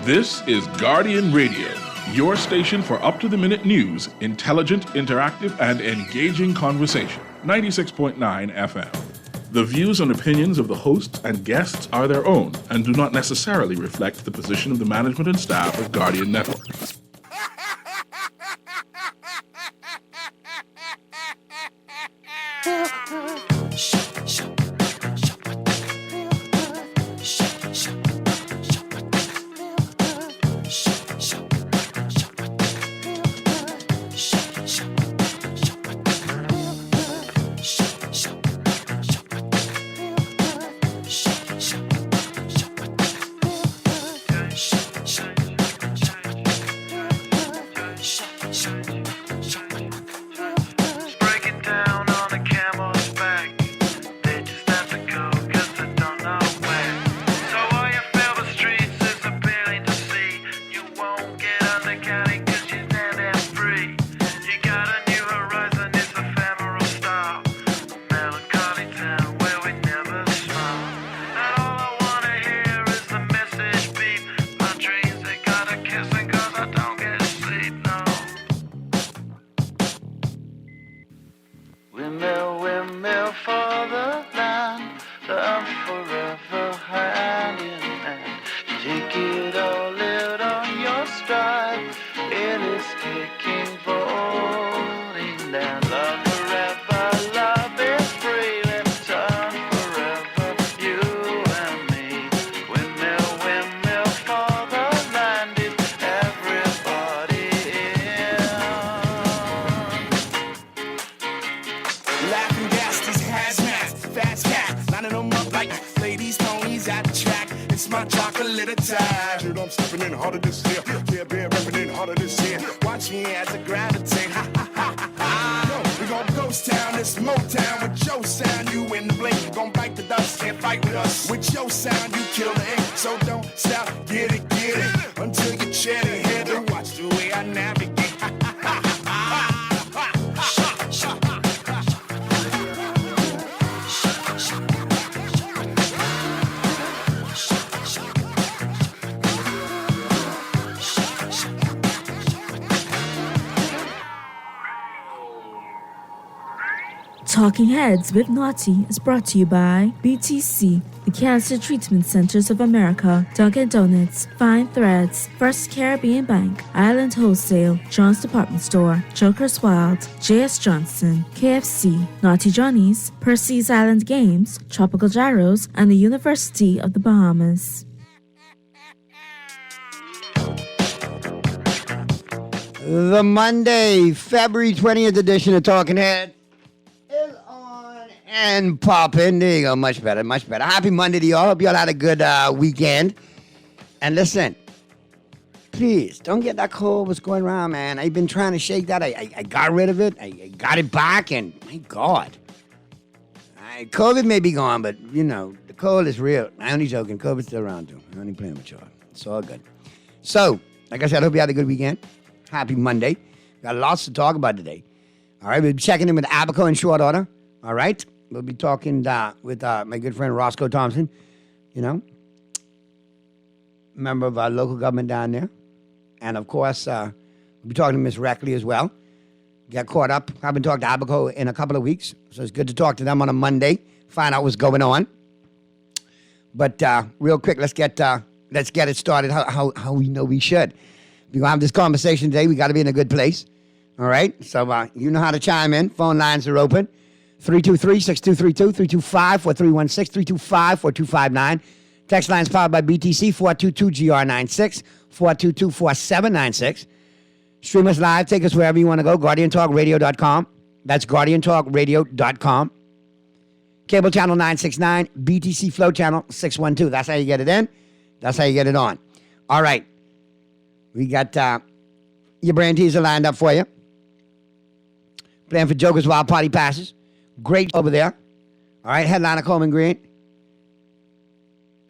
This is Guardian Radio, your station for up-to-the-minute news, intelligent, interactive, and engaging conversation. 96.9 FM. The views and opinions of the hosts and guests are their own and do not necessarily reflect the position of the management and staff of Guardian Network. Talking Heads with Naughty is brought to you by BTC, the Cancer Treatment Centers of America, Dunkin' Donuts, Fine Threads, First Caribbean Bank, Island Wholesale, John's Department Store, Joker's Wild, JS Johnson, KFC, Naughty Johnny's, Percy's Island Games, Tropical Gyros, and the University of the Bahamas. The Monday, February 20th edition of Talking Head is on and popping. There you go. Much better, much better. Happy Monday to y'all. Hope y'all had a good weekend. And listen, please, don't get that cold what's going around, man. I've been trying to shake that. I got rid of it. I got it back, and my God. COVID may be gone, but, you know, the cold is real. I'm only joking. COVID's still around, too. I'm only playing with y'all. It's all good. So, like I said, I hope you had a good weekend. Happy Monday. Got lots to talk about today. All right, we'll be checking in with Abaco in short order. All right, we'll be talking with my good friend Roscoe Thompson, you know, member of our local government down there. And, of course, we'll be talking to Miss Reckley as well. Get caught up. I haven't talked to Abaco in a couple of weeks, so it's good to talk to them on a Monday, find out what's going on. But real quick, let's get it started how we know we should. We're going to have this conversation today. We got to be in a good place. All right? So you know how to chime in. Phone lines are open. 323-6232, 325-4316, 325-4259. Text lines powered by BTC, 422-GR96, 422-4796. Stream us live. Take us wherever you want to go. GuardianTalkRadio.com. That's GuardianTalkRadio.com. Cable channel 969, BTC Flow channel 612. That's how you get it in. That's how you get it on. All right. We got your brand teaser lined up for you. Playing for Joker's Wild Party Passes. Great over there. All right, headliner Coleman Green.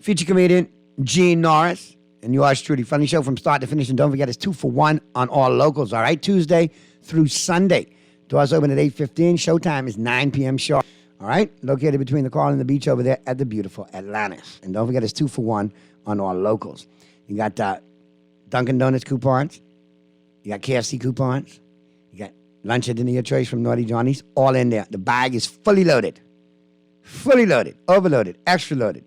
Feature comedian Gene Norris. And yours truly. Funny show from start to finish. And don't forget, it's 2-for-1 on all locals. All right, Tuesday through Sunday. Doors open at 8:15. Showtime is 9 p.m. sharp. All right, located between the car and the beach over there at the beautiful Atlantis. And don't forget, it's 2-for-1 on all locals. You got Dunkin' Donuts coupons. You got KFC coupons. You got lunch and dinner your choice from Naughty Johnny's. All in there. The bag is fully loaded. Fully loaded. Overloaded. Extra loaded.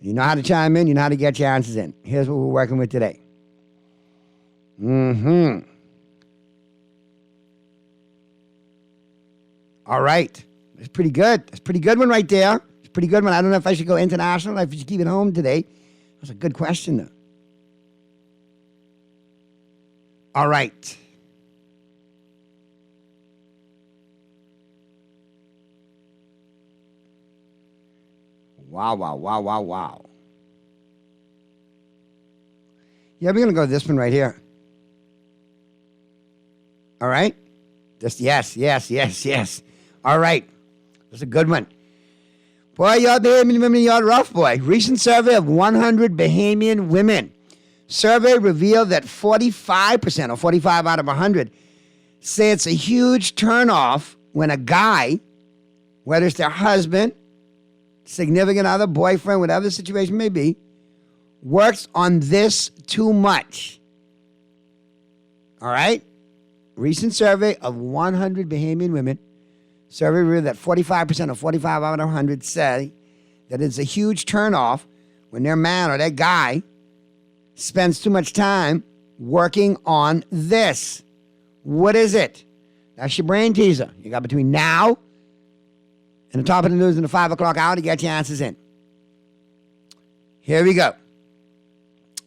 You know how to chime in. You know how to get your answers in. Here's what we're working with today. All right. That's pretty good. That's a pretty good one right there. It's a pretty good one. I don't know if I should go international or if I should keep it home today. That's a good question, though. All right. Wow. Yeah, we're going to go with this one right here. All right? Just yes. All right. That's a good one. Boy, y'all Bahamian women, y'all rough, boy. Recent survey of 100 Bahamian women. Survey revealed that 45%, or 45 out of 100, say it's a huge turnoff when a guy, whether it's their husband, significant other, boyfriend, whatever the situation may be, works on this too much. All right? Recent survey of 100 Bahamian women. Survey revealed that 45% or 45 out of 100 say that it's a huge turnoff when their man or their guy spends too much time working on this. What is it? That's your brain teaser. You got between now and the top of the news in the 5 o'clock hour to get your answers in. Here we go.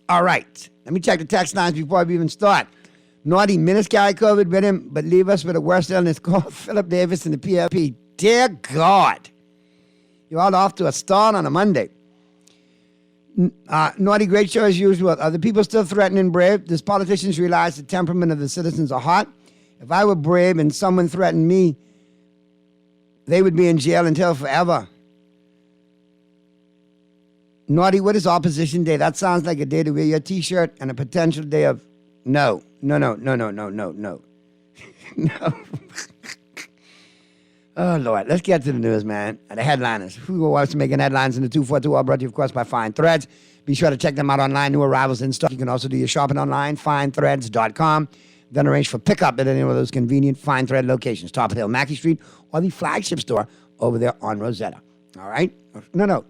All right. Let me check the text lines before we even start. Naughty minutes carry COVID with him, but leave us with a worse illness called Philip Davis and the PLP. Dear God. You're all off to a start on a Monday. Naughty, great show as usual. Are the people still threatening Brave? Does politicians realize the temperament of the citizens are hot? If I were Brave and someone threatened me, they would be in jail until forever. Naughty, what is Opposition Day? That sounds like a day to wear your T-shirt and a potential day of no. No. Oh, Lord. Let's get to the news, man. The headliners. Who wants to making headlines in the 242? All brought to you, of course, by Fine Threads. Be sure to check them out online. New arrivals in stock. You can also do your shopping online, finethreads.com. Then arrange for pickup at any of those convenient Fine Thread locations. Top of the Hill, Mackey Street, or the flagship store over there on Rosetta. All right? No.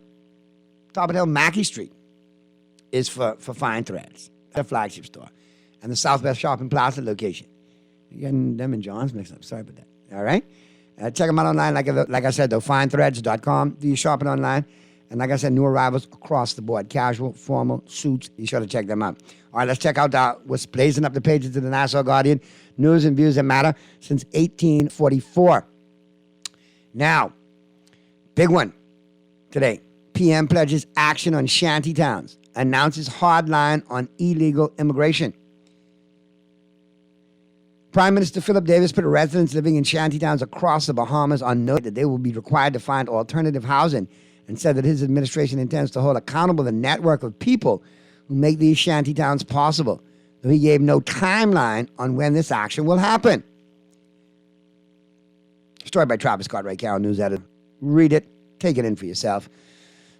Top of the Hill, Mackey Street is for Fine Threads. The flagship store. And the Southwest Shopping Plaza location. You're getting them and John's mixed up. Sorry about that. All right? Check them out online, like I said, though, finethreads.com. Do your shopping online. And like I said, new arrivals across the board. Casual, formal, suits. Be sure to check them out. All right, let's check out what's blazing up the pages of the Nassau Guardian. News and views that matter since 1844. Now, big one today. PM pledges action on shanty towns. Announces hard line on illegal immigration. Prime Minister Philip Davis put residents living in shanty towns across the Bahamas on notice that they will be required to find alternative housing, and said that his administration intends to hold accountable the network of people who make these shanty towns possible, though he gave no timeline on when this action will happen. Story by Travis Cartwright, Carol News editor. Read it. Take it in for yourself.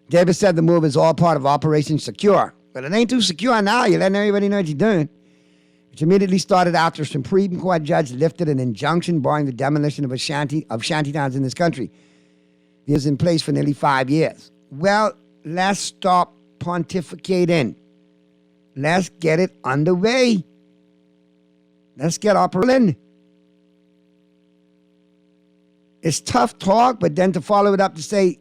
Davis said the move is all part of Operation Secure. But it ain't too secure now. You're letting everybody know what you're doing. Which immediately started after a Supreme Court judge lifted an injunction barring the demolition of shanty towns in this country. It was in place for nearly 5 years. Well, let's stop pontificating. Let's get it underway. Let's get operating. It's tough talk, but then to follow it up to say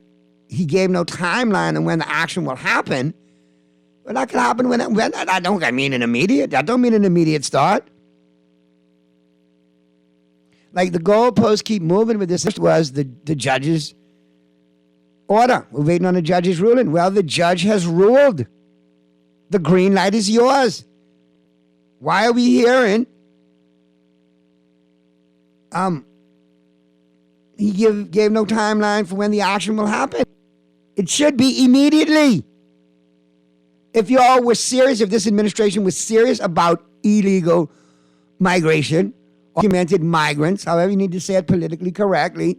he gave no timeline on when the action will happen. Well, that could happen when I don't mean an immediate. That don't mean an immediate start. Like the goalposts keep moving with this was the judge's order. We're waiting on the judge's ruling. Well, the judge has ruled. The green light is yours. Why are we hearing? He gave no timeline for when the action will happen. It should be immediately. If y'all were serious, if this administration was serious about illegal migration, documented migrants, however you need to say it politically correctly,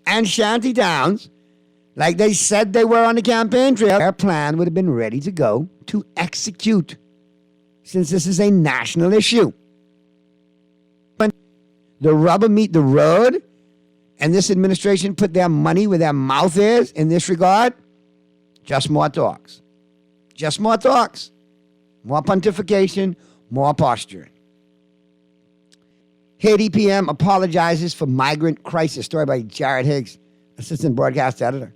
and shanty towns, like they said they were on the campaign trail, their plan would have been ready to go to execute. since this is a national issue. When the rubber meet the road and this administration put their money where their mouth is in this regard, just more talks. Just more talks. More pontification, more posturing. Haiti PM apologizes for migrant crisis. Story by Jared Higgs, assistant broadcast editor.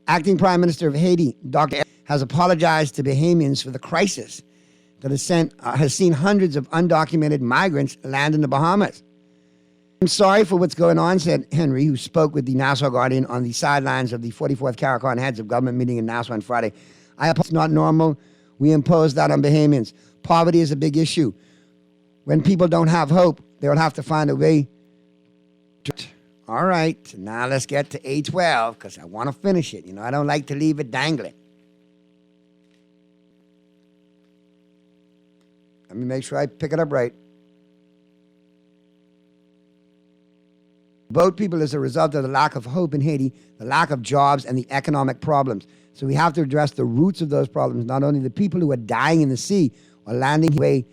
Acting Prime Minister of Haiti, Dr. has apologized to Bahamians for the crisis that has seen hundreds of undocumented migrants land in the Bahamas. I'm sorry for what's going on, said Henry, who spoke with the Nassau Guardian on the sidelines of the 44th CARICOM Heads of Government meeting in Nassau on Friday. It's not normal. We impose that on Bahamians. Poverty is a big issue. When people don't have hope, they will have to find a way to... All right, now let's get to A12 because I want to finish it. You know, I don't like to leave it dangling. Let me make sure I pick it up right. Boat people is a result of the lack of hope in Haiti, the lack of jobs, and the economic problems. So we have to address the roots of those problems, not only the people who are dying in the sea or landing way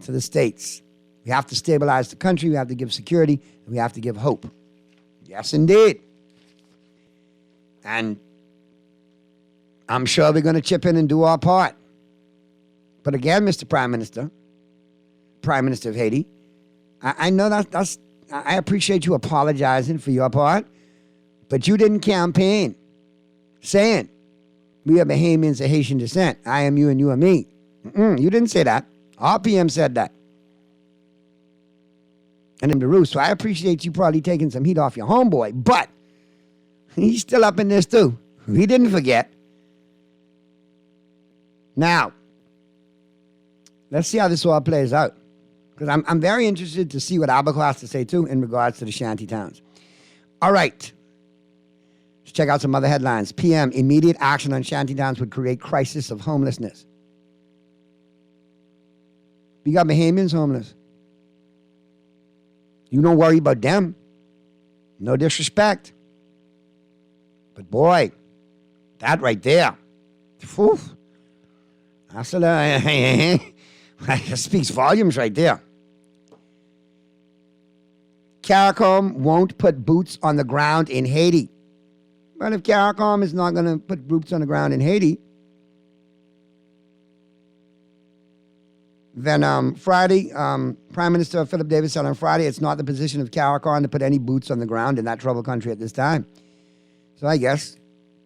to the States. We have to stabilize the country, we have to give security, and we have to give hope. Yes, indeed. And I'm sure we're going to chip in and do our part. But again, Mr. Prime Minister of Haiti, I know that's I appreciate you apologizing for your part, but you didn't campaign saying we are Bahamians of Haitian descent. I am you and you are me. You didn't say that. Our PM said that. And in the roost. So I appreciate you probably taking some heat off your homeboy, but he's still up in this too. He didn't forget. Now, let's see how this all plays out. Because I'm very interested to see what Abaco has to say, too, in regards to the shanty towns. All right. Let's check out some other headlines. PM, immediate action on shanty towns would create crisis of homelessness. We got Bahamians homeless. You don't worry about them. No disrespect. But boy, that right there. Whew, that speaks volumes right there. CARICOM won't put boots on the ground in Haiti. Well, if CARICOM is not going to put boots on the ground in Haiti, then Friday, Prime Minister Philip Davis said on Friday, it's not the position of CARICOM to put any boots on the ground in that troubled country at this time. So I guess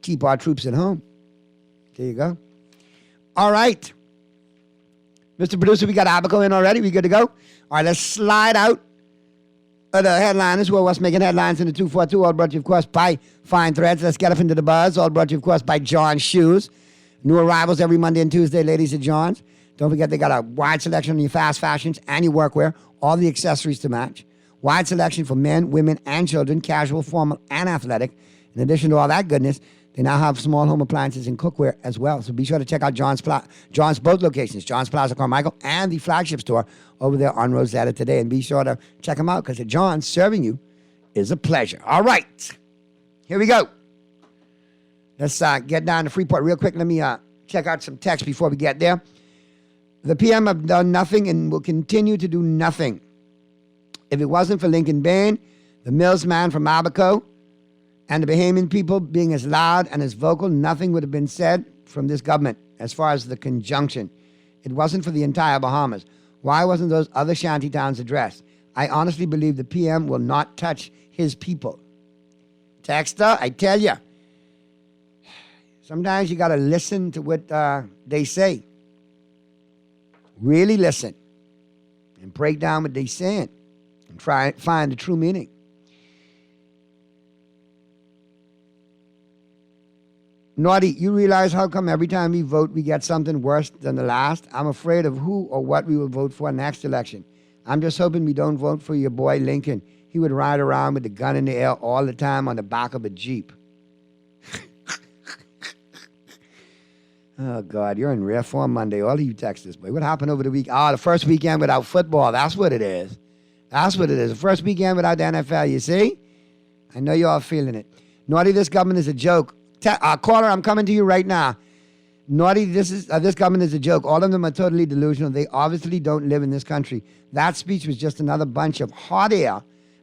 keep our troops at home. There you go. All right. Mr. Producer, we got Abaco in already. We good to go? All right, let's slide out of the headliners who are what's making headlines in the 242. All brought to you, of course, by Fine Threads. Let's get up into the buzz. All brought to you, of course, by John's Shoes. New arrivals every Monday and Tuesday, ladies at John's. Don't forget they got a wide selection on your fast fashions and your workwear, all the accessories to match. Wide selection for men, women, and children, casual, formal, and athletic. In addition to all that goodness, they now have small home appliances and cookware as well. So be sure to check out John's both locations, John's Plaza Carmichael and the flagship store over there on Rosetta today. And be sure to check them out because at John's, serving you is a pleasure. All right. Here we go. Let's get down to Freeport real quick. Let me check out some text before we get there. The PM have done nothing and will continue to do nothing. If it wasn't for Lincoln Bain, the Mills man from Abaco, and the Bahamian people being as loud and as vocal, nothing would have been said from this government as far as the conjunction. It wasn't for the entire Bahamas. Why wasn't those other shanty towns addressed? I honestly believe the PM will not touch his people. Texter, I tell you, sometimes you got to listen to what they say. Really listen and break down what they're saying and try to find the true meaning. Naughty, you realize how come every time we vote, we get something worse than the last? I'm afraid of who or what we will vote for next election. I'm just hoping we don't vote for your boy Lincoln. He would ride around with the gun in the air all the time on the back of a Jeep. Oh, God, you're in rare form Monday. All of you Texas, boy. What happened over the week? The first weekend without football. That's what it is. That's what it is. The first weekend without the NFL, you see? I know you're all feeling it. Naughty, this government is a joke. Caller, I'm coming to you right now. Naughty, this government is a joke. All of them are totally delusional. They obviously don't live in this country. That speech was just another bunch of hot air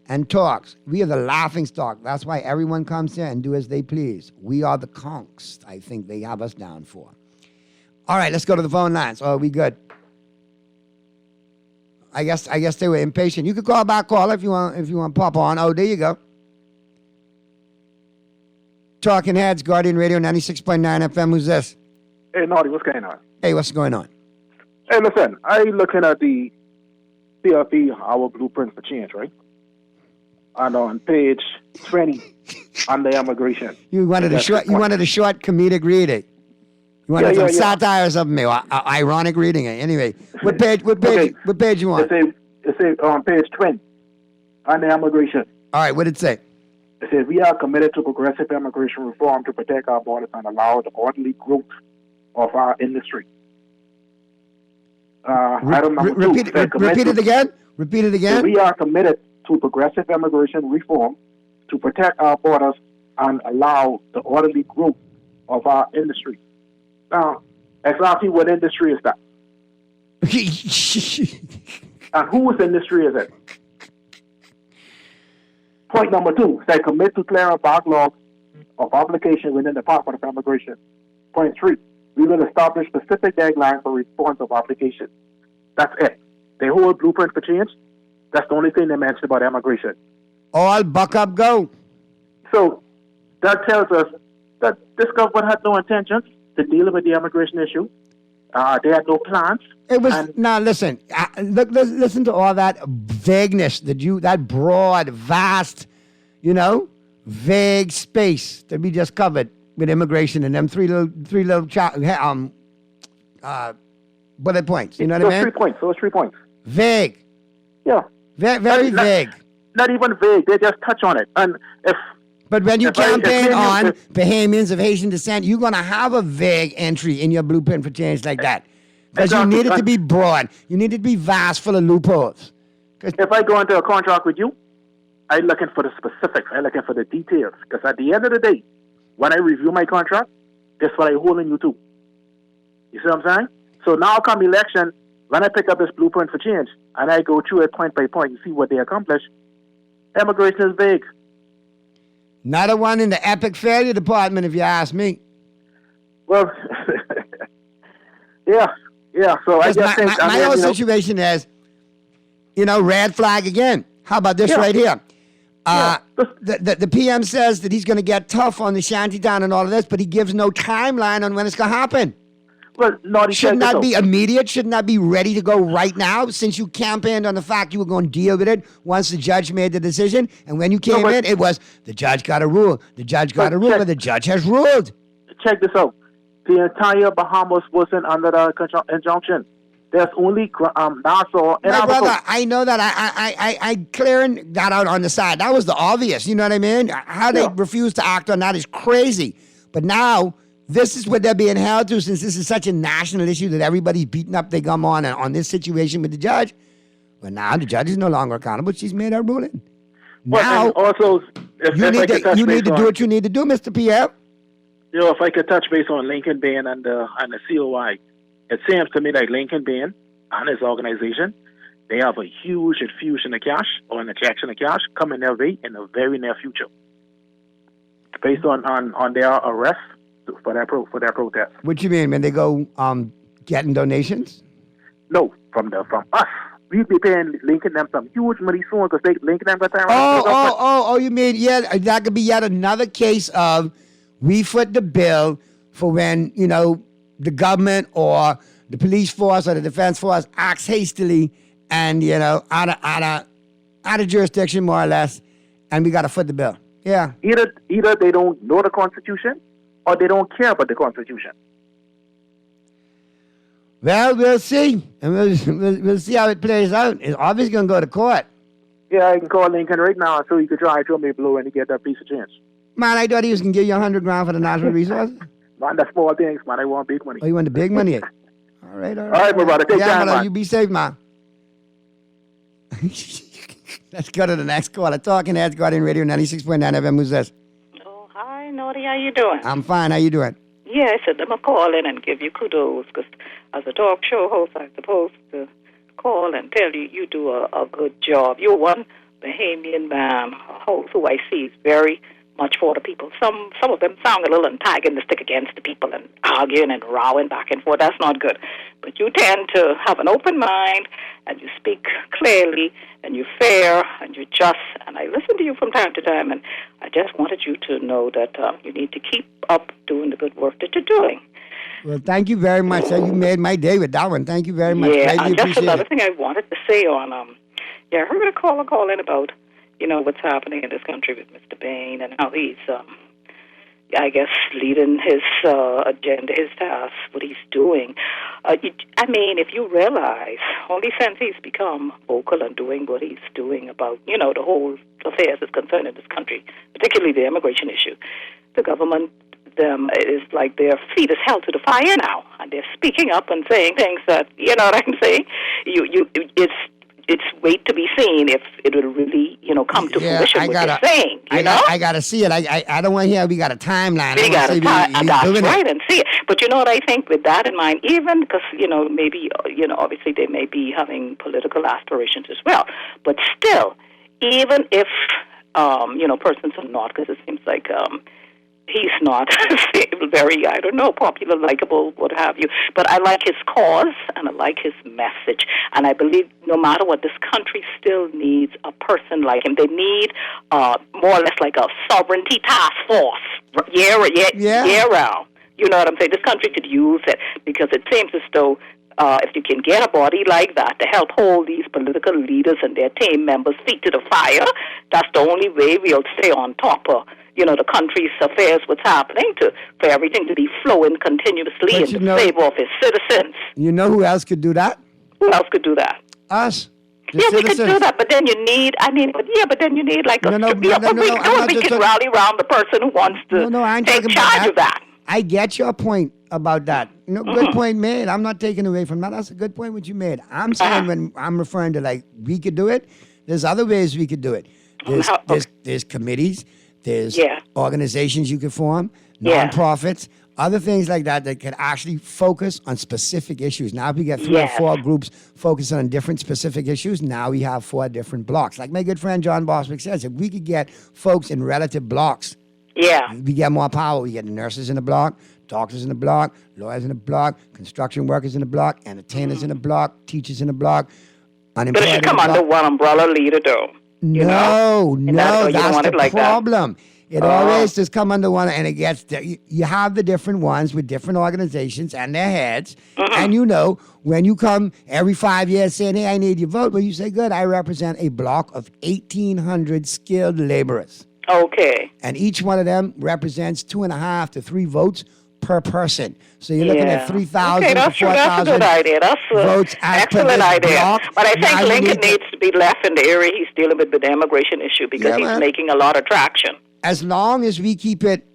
and talks. We are the laughing stock. That's why everyone comes here and do as they please. We are the conks, I think they have us down for. All right, let's go to the phone lines. Oh, are we good? I guess they were impatient. You could call back, caller, if you want to pop on. Oh, there you go. Talking Heads, Guardian Radio 96.9 FM. Who's this? Hey, Naughty, what's going on? Hey, what's going on? Hey, listen, I looking at the CFE, our blueprint for change, right? And on page 20, under immigration. You wanted a short comedic reading. You wanted some satire or something, or ironic reading. Anyway, what page you want? It say on page 20, under immigration. All right, what did it say? It says, we are committed to progressive immigration reform to protect our borders and allow the orderly growth of our industry. Item number repeat it again. Repeat it again. We are committed to progressive immigration reform to protect our borders and allow the orderly growth of our industry. Now, exactly what industry is that? And whose industry is it? Point number 2, they commit to clear a backlog of application within the Department of Immigration. Point 3, we will establish specific deadlines for response of applications. That's it. The whole blueprint for change, that's the only thing they mentioned about immigration. All buck up, go. So that tells us that this government had no intentions to deal with the immigration issue. They had no plans. It was now. Listen, listen to all that vagueness that broad, vast, vague space that we just covered with immigration and them three little bullet points. You know what I mean? 3 points. Those 3 points. Vague. Yeah. Very vague. Not even vague. They just touch on it. And but when you campaign on Bahamians of Haitian descent, you're going to have a vague entry in your blueprint for change like that. Because you need it to be broad. You need it to be vast, full of loopholes. If I go into a contract with you, I'm looking for the specifics. I'm looking for the details. Because at the end of the day, when I review my contract, that's what I'm holding you to. You see what I'm saying? So now come election, when I pick up this blueprint for change, and I go through it point by point and see what they accomplish, immigration is big. Not a one in the epic failure department, if you ask me. Well, yeah. So I just think my whole situation is, red flag again. How about this right here? The PM says that he's going to get tough on the shantytown and all of this, but he gives no timeline on when it's going to happen. Well, shouldn't that be immediate? Shouldn't that be ready to go right now? Since you campaigned on the fact you were going to deal with it once the judge made the decision, and when you came in, it was the judge got a rule. The judge got a rule, but the judge has ruled. Check this out. The entire Bahamas wasn't under the injunction. There's only Nassau and my brother, I know that. I clearing that out on the side. That was the obvious. You know what I mean? How they refuse to act on that is crazy. But now, this is what they're being held to, since this is such a national issue that everybody's beating up their gum on this situation with the judge. But now the judge is no longer accountable. She's made her ruling. Now, also, you need to do what you need to do, Mr. Pierre. If I could touch base on Lincoln Bain and the COI, it seems to me like Lincoln Bain and his organization, they have a huge infusion of cash or an injection of cash coming their way in the very near future, based on their arrest for their protest. What you mean when they go getting donations? No, from us. We be paying Lincoln them some huge money soon because Lincoln them got time. You mean that could be yet another case of we foot the bill for when, the government or the police force or the defense force acts hastily and, out of jurisdiction more or less, and we got to foot the bill. Yeah. Either they don't know the Constitution or they don't care about the Constitution. Well, we'll see. And we'll see how it plays out. It's obviously going to go to court. Yeah, I can call Lincoln right now so he could try to me blow and he get that piece of change. Man, I thought he was going to give you $100,000 for the natural resources. Man, that's small things, man. I want big money. Oh, you want the big money? All right. All right, my brother. Take care, man. You be safe, man. Let's go to the next caller. Talking Heads, Guardian Radio 96.9 FM. Who's this? Oh, hi, Naughty. How you doing? I'm fine. How you doing? Yeah, I said, I'm going to call in and give you kudos because as a talk show host, I'm supposed to call and tell you you do a good job. You're one Bahamian man, a host who I see is very much for the people. Some of them sound a little antagonistic against the people and arguing and rowing back and forth. That's not good. But you tend to have an open mind and you speak clearly and you're fair and you're just. And I listen to you from time to time, and I just wanted you to know that you need to keep up doing the good work that you're doing. Well, thank you very much. You made my day with that one. Thank you very much. Yeah, Greatly and just appreciate another it. thing I wanted to say on, I heard a call in about, what's happening in this country with Mr. Bain and how he's, I guess, leading his agenda, his task, what he's doing. If you realize, only since he's become vocal and doing what he's doing about, the whole affairs that's concerned in this country, particularly the immigration issue, the government, it is like their feet is held to the fire now, and they're speaking up and saying things that, you know what I'm saying? It's wait to be seen if it will really, come to fruition. What they're saying, I gotta see it. I don't want to hear we got a timeline. We got a timeline. That's right, and see it. But you know what I think with that in mind, even because maybe obviously they may be having political aspirations as well, but still, even if persons are not, because it seems like. He's not very, popular, likable, what have you. But I like his cause, and I like his message. And I believe no matter what, this country still needs a person like him. They need more or less like a sovereignty task force year round. You know what I'm saying? This country could use it because it seems as though if you can get a body like that to help hold these political leaders and their team members' feet to the fire, that's the only way we'll stay on top of the country's affairs, what's happening, for everything to be flowing continuously and to save off its citizens. You know who else could do that? Who else could do that? Us. We could do that, but then you need, but then you need like we can rally around the person who wants to take charge of that. I get your point about that. Good point made. I'm not taking away from that. That's a good point what you made. I'm saying when I'm referring to we could do it, there's other ways we could do it. There's committees. There's organizations you can form, nonprofits, other things like that could actually focus on specific issues. Now we get 3 or 4 groups focusing on different specific issues. Now we have 4 different blocks. Like my good friend John Boswick says, if we could get folks in relative blocks, we get more power. We get nurses in the block, doctors in the block, lawyers in the block, construction workers in the block, entertainers in the block, teachers in the block, unemployed. But it should come under one umbrella leader, though. No, that's the problem. It always just come under one, and it gets you have the different ones with different organizations and their heads, and when you come every 5 years saying, "Hey, I need your vote," well, you say, "Good, I represent a block of 1,800 skilled laborers." Okay. And each one of them represents 2.5 to 3 votes per person. So you're looking at 3,000 to 4,000 that's a good idea. That's votes as excellent idea. Block. But I think Lincoln needs to be left in the area he's dealing with the immigration issue because he's making a lot of traction. As long as we keep it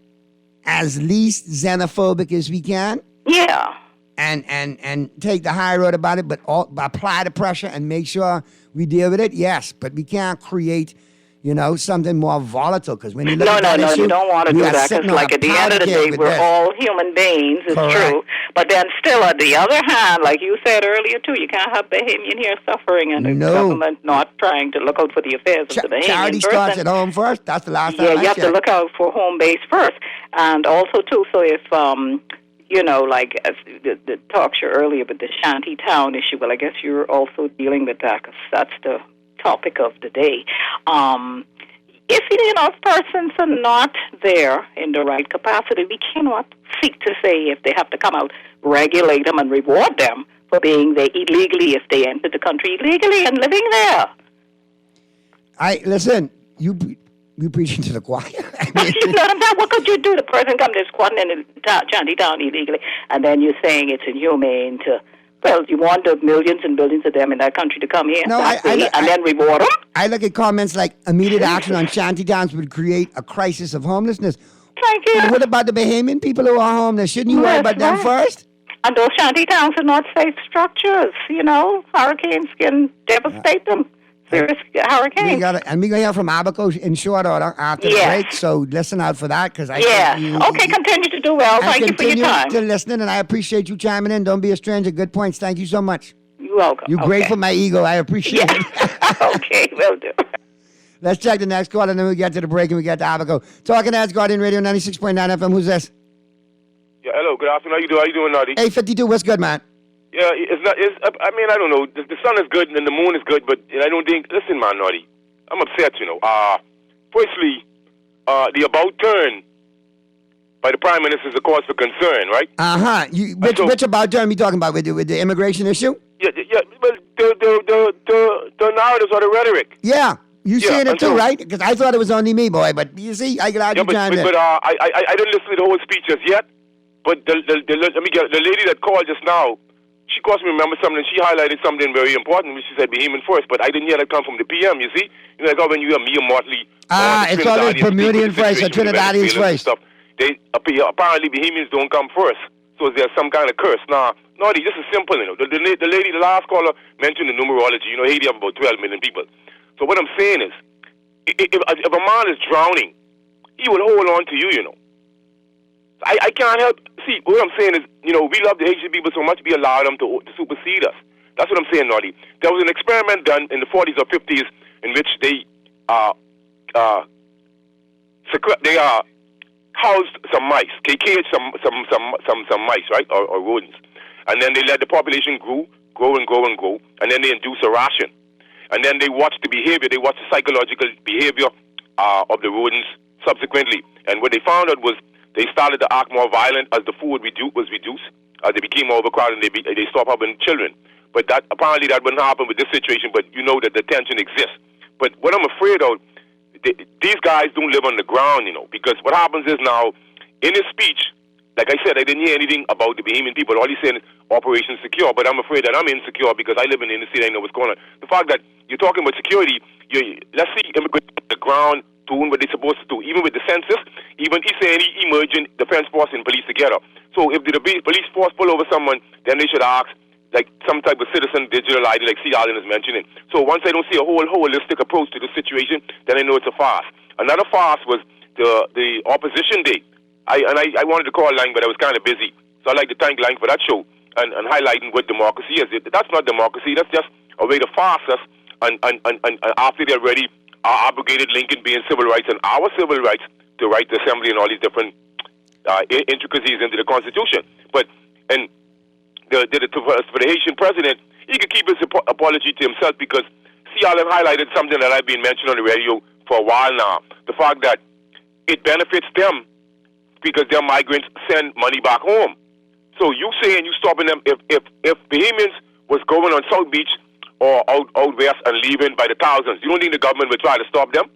as least xenophobic as we can. Yeah. And take the high road about it, but apply the pressure and make sure we deal with it, yes. But we can't create something more volatile, because when you look at that issue, you don't want to do that, because like at the end of the day, we're all human beings, it's true. But then still, on the other hand, like you said earlier too, you can't have Bahamian here suffering and the government not trying to look out for the affairs of the Bahamian charity person. Starts at home first. That's the last time you have to look out for home base first. And also too, so if like as the talk show earlier with the shanty town issue, well, I guess you're also dealing with that, because that's the topic of the day. If persons are not there in the right capacity, we cannot seek to say if they have to come out, regulate them and reward them for being there illegally if they entered the country illegally and living there. Listen, you preaching to the choir. What could you do? The person comes there squatting in the shanty town illegally, and then you're saying it's inhumane to. Well, you want the millions and billions of them in that country to come here and then reward them? I look at comments like immediate action on shanty towns would create a crisis of homelessness. Thank you. What about the Bahamian people who are homeless? Shouldn't you worry about them first? And those shanty towns are not safe structures. Hurricanes can devastate them. serious hurricane. We got it, and we're gonna hear from Abaco in short order after the Yes. break. So listen out for that, because I Yeah. think Okay, continue to do well. Thank you for your continue time. to listening, and I appreciate you chiming in. Don't be a stranger. Good points. Thank you so much. You're welcome. You're great for my ego. I appreciate Yeah. it. Okay, will do. Let's check the next call, and then we get to the break, and we get to Abaco. Talking Heads, Guardian Radio 96.9 FM. Who's this? Yeah, hello, good afternoon. How you doing, Naughty? Hey, 52. What's good, man? Yeah, I mean, I don't know. The sun is good and the moon is good, but I don't think, listen, man, Naughty, I'm upset, Firstly, the about turn by the Prime Minister is a cause for concern, right? Uh-huh. Which about turn we talking about with the immigration issue? Yeah, but the narratives or the rhetoric. Yeah. You Yeah, seeing it and too, so- right? Because I thought it was only me, boy. But you see, I glad you chimed in. But I didn't listen to the whole speech just yet. But the lady that called just now, she caused me to remember something. She highlighted something very important, which she said Bahamian first. But I didn't hear that come from the PM. You see, like when you hear Mia Motley, It's always Bermudian first or Trinidadians first. Stuff. They apparently Bahamians don't come first. So there's some kind of curse. Nah, Naughty, this is simple. The lady, the last caller mentioned the numerology. Haiti have about 12 million people. So what I'm saying is, if a man is drowning, he will hold on to you. I can't help. See, what I'm saying is, we love the Haitian people so much, we allow them to supersede us. That's what I'm saying, Naughty. There was an experiment done in the 40s or 50s in which they housed some mice. They caged some mice, right, or rodents, and then they let the population grow, and then they induced a ration, and then they watched the behavior. They watched the psychological behavior of the rodents subsequently, and what they found out was they started to act more violent as the food was reduced, as they became more overcrowded, and they stopped having children. But apparently that wouldn't happen with this situation, but you know that the tension exists. But what I'm afraid of, these guys don't live on the ground, because what happens is now, in his speech, like I said, I didn't hear anything about the Bahamian people. All he's saying is Operation Secure, but I'm afraid that I'm insecure because I live in the inner city, I know what's going on. The fact that you're talking about security, let's see immigrants on the ground doing what they're supposed to do, even with the census, even he's saying he emerging defense force and police together. So if the police force pull over someone, then they should ask, like some type of citizen digital ID, like C. Allen is mentioning. So once I don't see a holistic approach to the situation, then I know it's a farce. Another farce was the opposition day. I wanted to call Lang, but I was kind of busy. So I'd like to thank Lang for that show and highlighting what democracy is. That's not democracy. That's just a way to farce us. And after they're ready, our abrogated Lincoln being civil rights and our civil rights to right to assembly and all these different intricacies into the Constitution. But for the Haitian president, he could keep his apology to himself because C. Allen highlighted something that I've been mentioning on the radio for a while now. The fact that it benefits them because their migrants send money back home. So you saying you stopping them if Bahamians was going on South Beach or out west and leaving by the thousands, you don't think the government would try to stop them?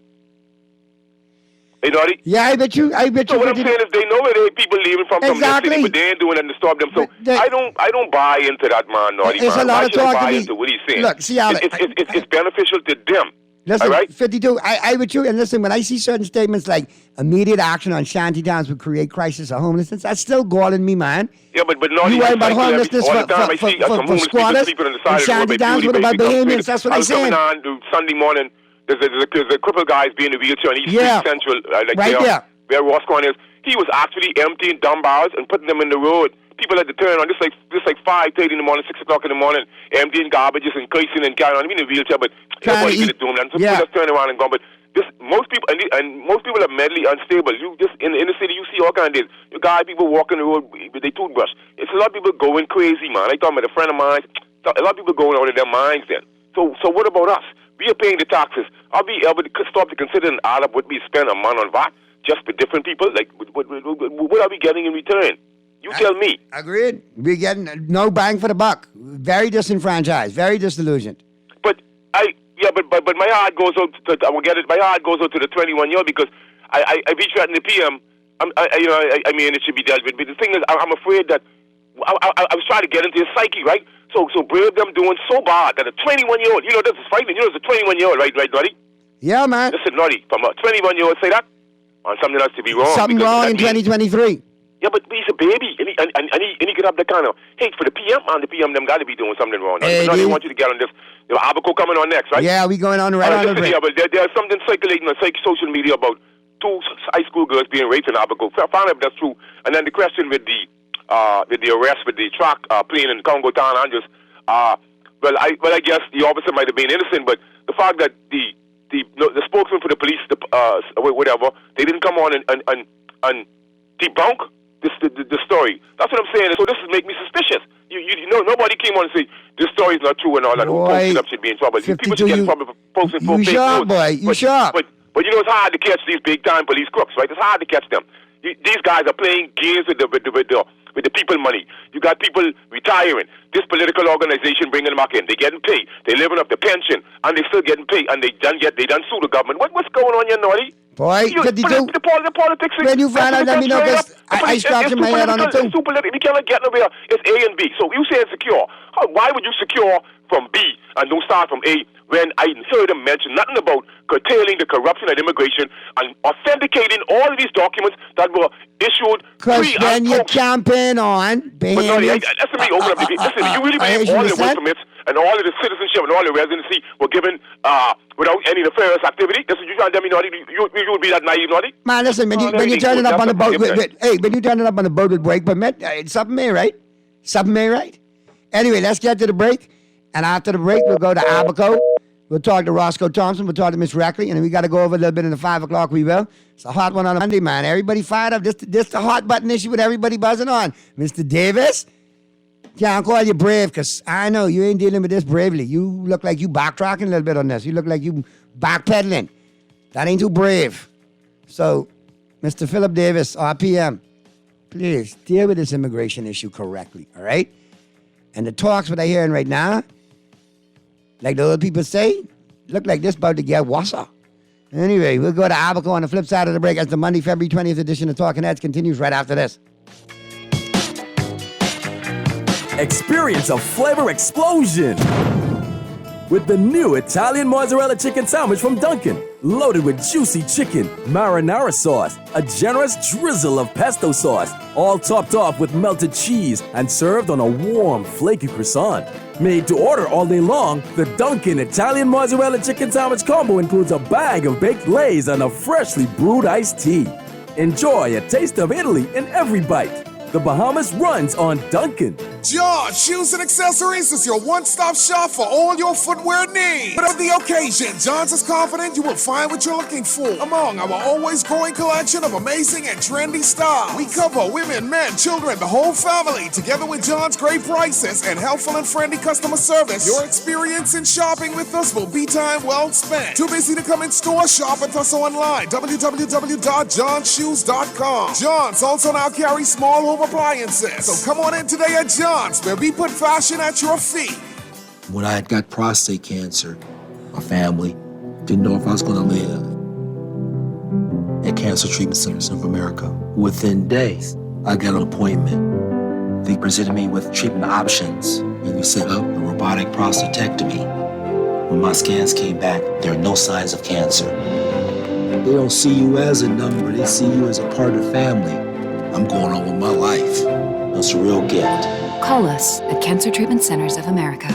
Hey, Naughty? Yeah, I bet you. So what I'm saying is they know where there are people leaving from their city, but they ain't doing anything to stop them. So I don't buy into that, man, Naughty. There's man. a lot I of should talk buy to into what he's saying. Look, see, Alex, it's beneficial to them. Listen, all right? 52, I with you, and listen, when I see certain statements like immediate action on shanty towns would create crisis of homelessness, that's still galling me, man. Yeah, but Naughty, you worry about all homelessness the time I see some homeless people squatters sleeping on the and side of shanty the road. towns. What about Bahamians? That's what I'm saying. Coming on Sunday morning, there's a crippled guy being in a wheelchair on East Street Central, right there. Where Ross Corn is. He was actually emptying dumb barrels and putting them in the road. People had to turn on, just like 5:30 in the morning, 6 o'clock in the morning, emptying garbages and cursing and carrying on. I mean, in a wheelchair, but everybody did it to him. And so people just turn around and go. But most people, and most people are mentally unstable. You just in the city, you see all kinds of things. You got people walking the road with their toothbrush. It's a lot of people going crazy, man. I talking about a friend of mine. A lot of people going out of their minds then. So what about us? We are paying the taxes. Are we able to stop to consider and add up what we spend a month on VAT just for different people? Like, what are we getting in return? You tell me. Agreed. We're getting no bang for the buck. Very disenfranchised. Very disillusioned. But my heart goes out to, I will get it. My heart goes out to the 21-year-old because I reached out in the PM. I mean, it should be dealt with. But the thing is, I'm afraid that I was trying to get into his psyche, right? So brave them doing so bad that a 21-year-old, this is frightening. It's a 21-year-old, right, Naughty? Yeah, man. Listen, Naughty, from a 21-year-old say that on something else to be wrong. Something wrong in 2023. Yeah, but he's a baby, and he could have the kind of hate for the PM, and the PM them got to be doing something wrong. Now they want you to get on this. Abaco coming on next, right? Yeah, we going on on the break. Yeah, but there's something circulating on social media about 2 high school girls being raped in Abaco. Find out if that's true. And then the question with the arrest with the truck plane in Congo Town, I guess the officer might have been innocent, but the fact that the spokesman for the police, whatever, they didn't come on and debunk the story. That's what I'm saying. So this make me suspicious. You know, nobody came on and say this story is not true and all that. Who posted up should be in trouble. People should get in trouble for posting for fake news. Boy. You sharp. But you know, it's hard to catch these big time police crooks, right? It's hard to catch them. These guys are playing games with the people money. You got people retiring. This political organization bringing them back in. They getting paid. They living up the pension, and they still getting paid. And they done sue the government. What's going on here, Naughty? Boy, the politics. When you find out, let me know, because I scratching my head on it too. It's too political. You cannot get nowhere. It's A and B. So you say it's secure. Why would you secure from B and don't start from A when I heard them mention nothing about curtailing the corruption and immigration and authenticating all of these documents that were issued because then you campaign on behavior. Listen, you really believe all the work permits and all of the citizenship and all the residency were given without any nefarious activity? That's what you trying to tell me, Naughty? You would be that naive, Naughty? Man, listen, when you turn it up on the boat, when you turn it up on the boat with break permit, something ain't right. Something ain't right. Anyway, let's get to the break. And after the break, we'll go to Abaco. We'll talk to Roscoe Thompson. We'll talk to Miss Reckley. And then we got to go over a little bit in the 5 o'clock. We will. It's a hot one on a Monday, man. Everybody fired up. This the hot button issue with everybody buzzing on. Mr. Davis, can't call you brave because I know you ain't dealing with this bravely. You look like you backtracking a little bit on this. You look like you backpedaling. That ain't too brave. So, Mr. Philip Davis, RPM, please deal with this immigration issue correctly, all right? And the talks what I'm hearing right now, like the old people say, look like this about to get wassa. Anyway, we'll go to Abaco on the flip side of the break as the Monday, February 20th edition of Talking Heads continues right after this. Experience a flavor explosion with the new Italian mozzarella chicken sandwich from Dunkin'. Loaded with juicy chicken, marinara sauce, a generous drizzle of pesto sauce, all topped off with melted cheese and served on a warm, flaky croissant. Made to order all day long, the Dunkin' Italian mozzarella chicken sandwich combo includes a bag of baked lays and a freshly brewed iced tea. Enjoy a taste of Italy in every bite. The Bahamas runs on Dunkin'. John Shoes and Accessories is your one-stop shop for all your footwear needs. Whatever the occasion, John's is confident you will find what you're looking for among our always growing collection of amazing and trendy styles. We cover women, men, children, the whole family. Together with John's great prices and helpful and friendly customer service, your experience in shopping with us will be time well spent. Too busy to come in store? Shop with us online. www.johnshoes.com. John's also now carries small home appliances. So come on in today at John's, where we put fashion at your feet. When I had got prostate cancer, my family didn't know if I was going to live. At Cancer Treatment Centers of America, within days, I got an appointment. They presented me with treatment options, and we set up a robotic prostatectomy. When my scans came back, there are no signs of cancer. They don't see you as a number, they see you as a part of the family. I'm going on with my life. That's a real gift. Call us at Cancer Treatment Centers of America.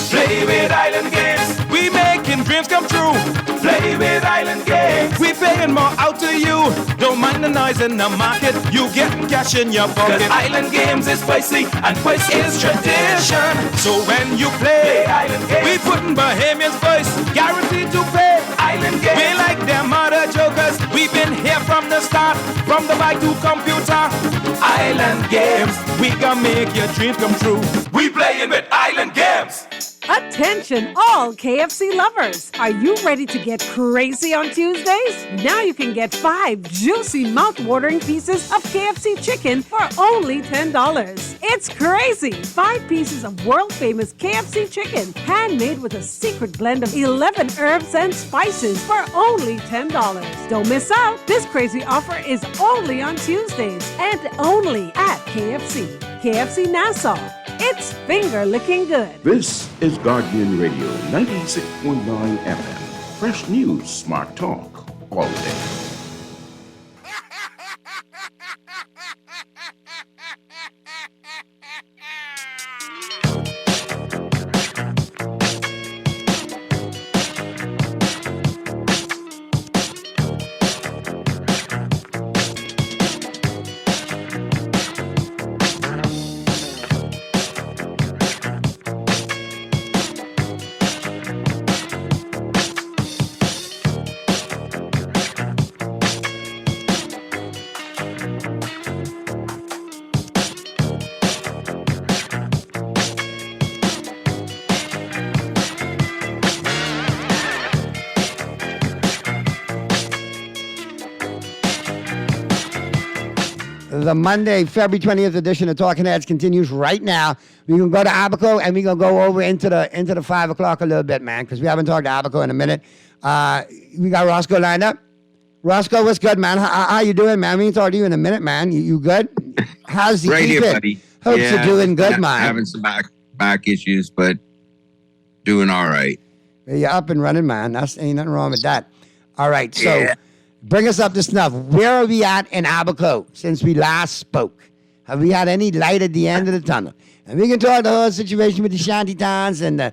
Play with Island Games. We making dreams come true. Play with Island Games. We paying more out to you. Don't mind the noise in the market. You getting cash in your pocket. 'Cause Island Games is spicy and spice is tradition. So when you play Island Games, we putting Bahamians first. Guaranteed to pay. Island Games. We like them other jokers. We've been here from the start. From the bike to computer. Island Games. We gonna make your dreams come true. We playing with Island Games. Attention all KFC lovers! Are you ready to get crazy on Tuesdays? Now you can get 5 juicy mouth-watering pieces of KFC chicken for only $10. It's crazy! 5 pieces of world-famous KFC chicken, handmade with a secret blend of 11 herbs and spices for only $10. Don't miss out! This crazy offer is only on Tuesdays and only at KFC. KFC Nassau. It's finger-licking good. This is Guardian Radio 96.9 FM. Fresh news, smart talk, all day. The Monday, February 20th edition of Talking Heads continues right now. We can go to Abaco and we're going to go over into the 5 o'clock a little bit, man, because we haven't talked to Abaco in a minute. We got Roscoe lined up. Roscoe, what's good, man? How you doing, man? We can talk to you in a minute, man. You good? How's the right keeping? here, buddy. Hope you're doing good, man. Having some back issues, but doing all right. You're up and running, man. Ain't nothing wrong with that. All right, so bring us up to snuff. Where are we at in Abaco since we last spoke? Have we had any light at the end of the tunnel? And we can talk the whole situation with the shanty towns and I'll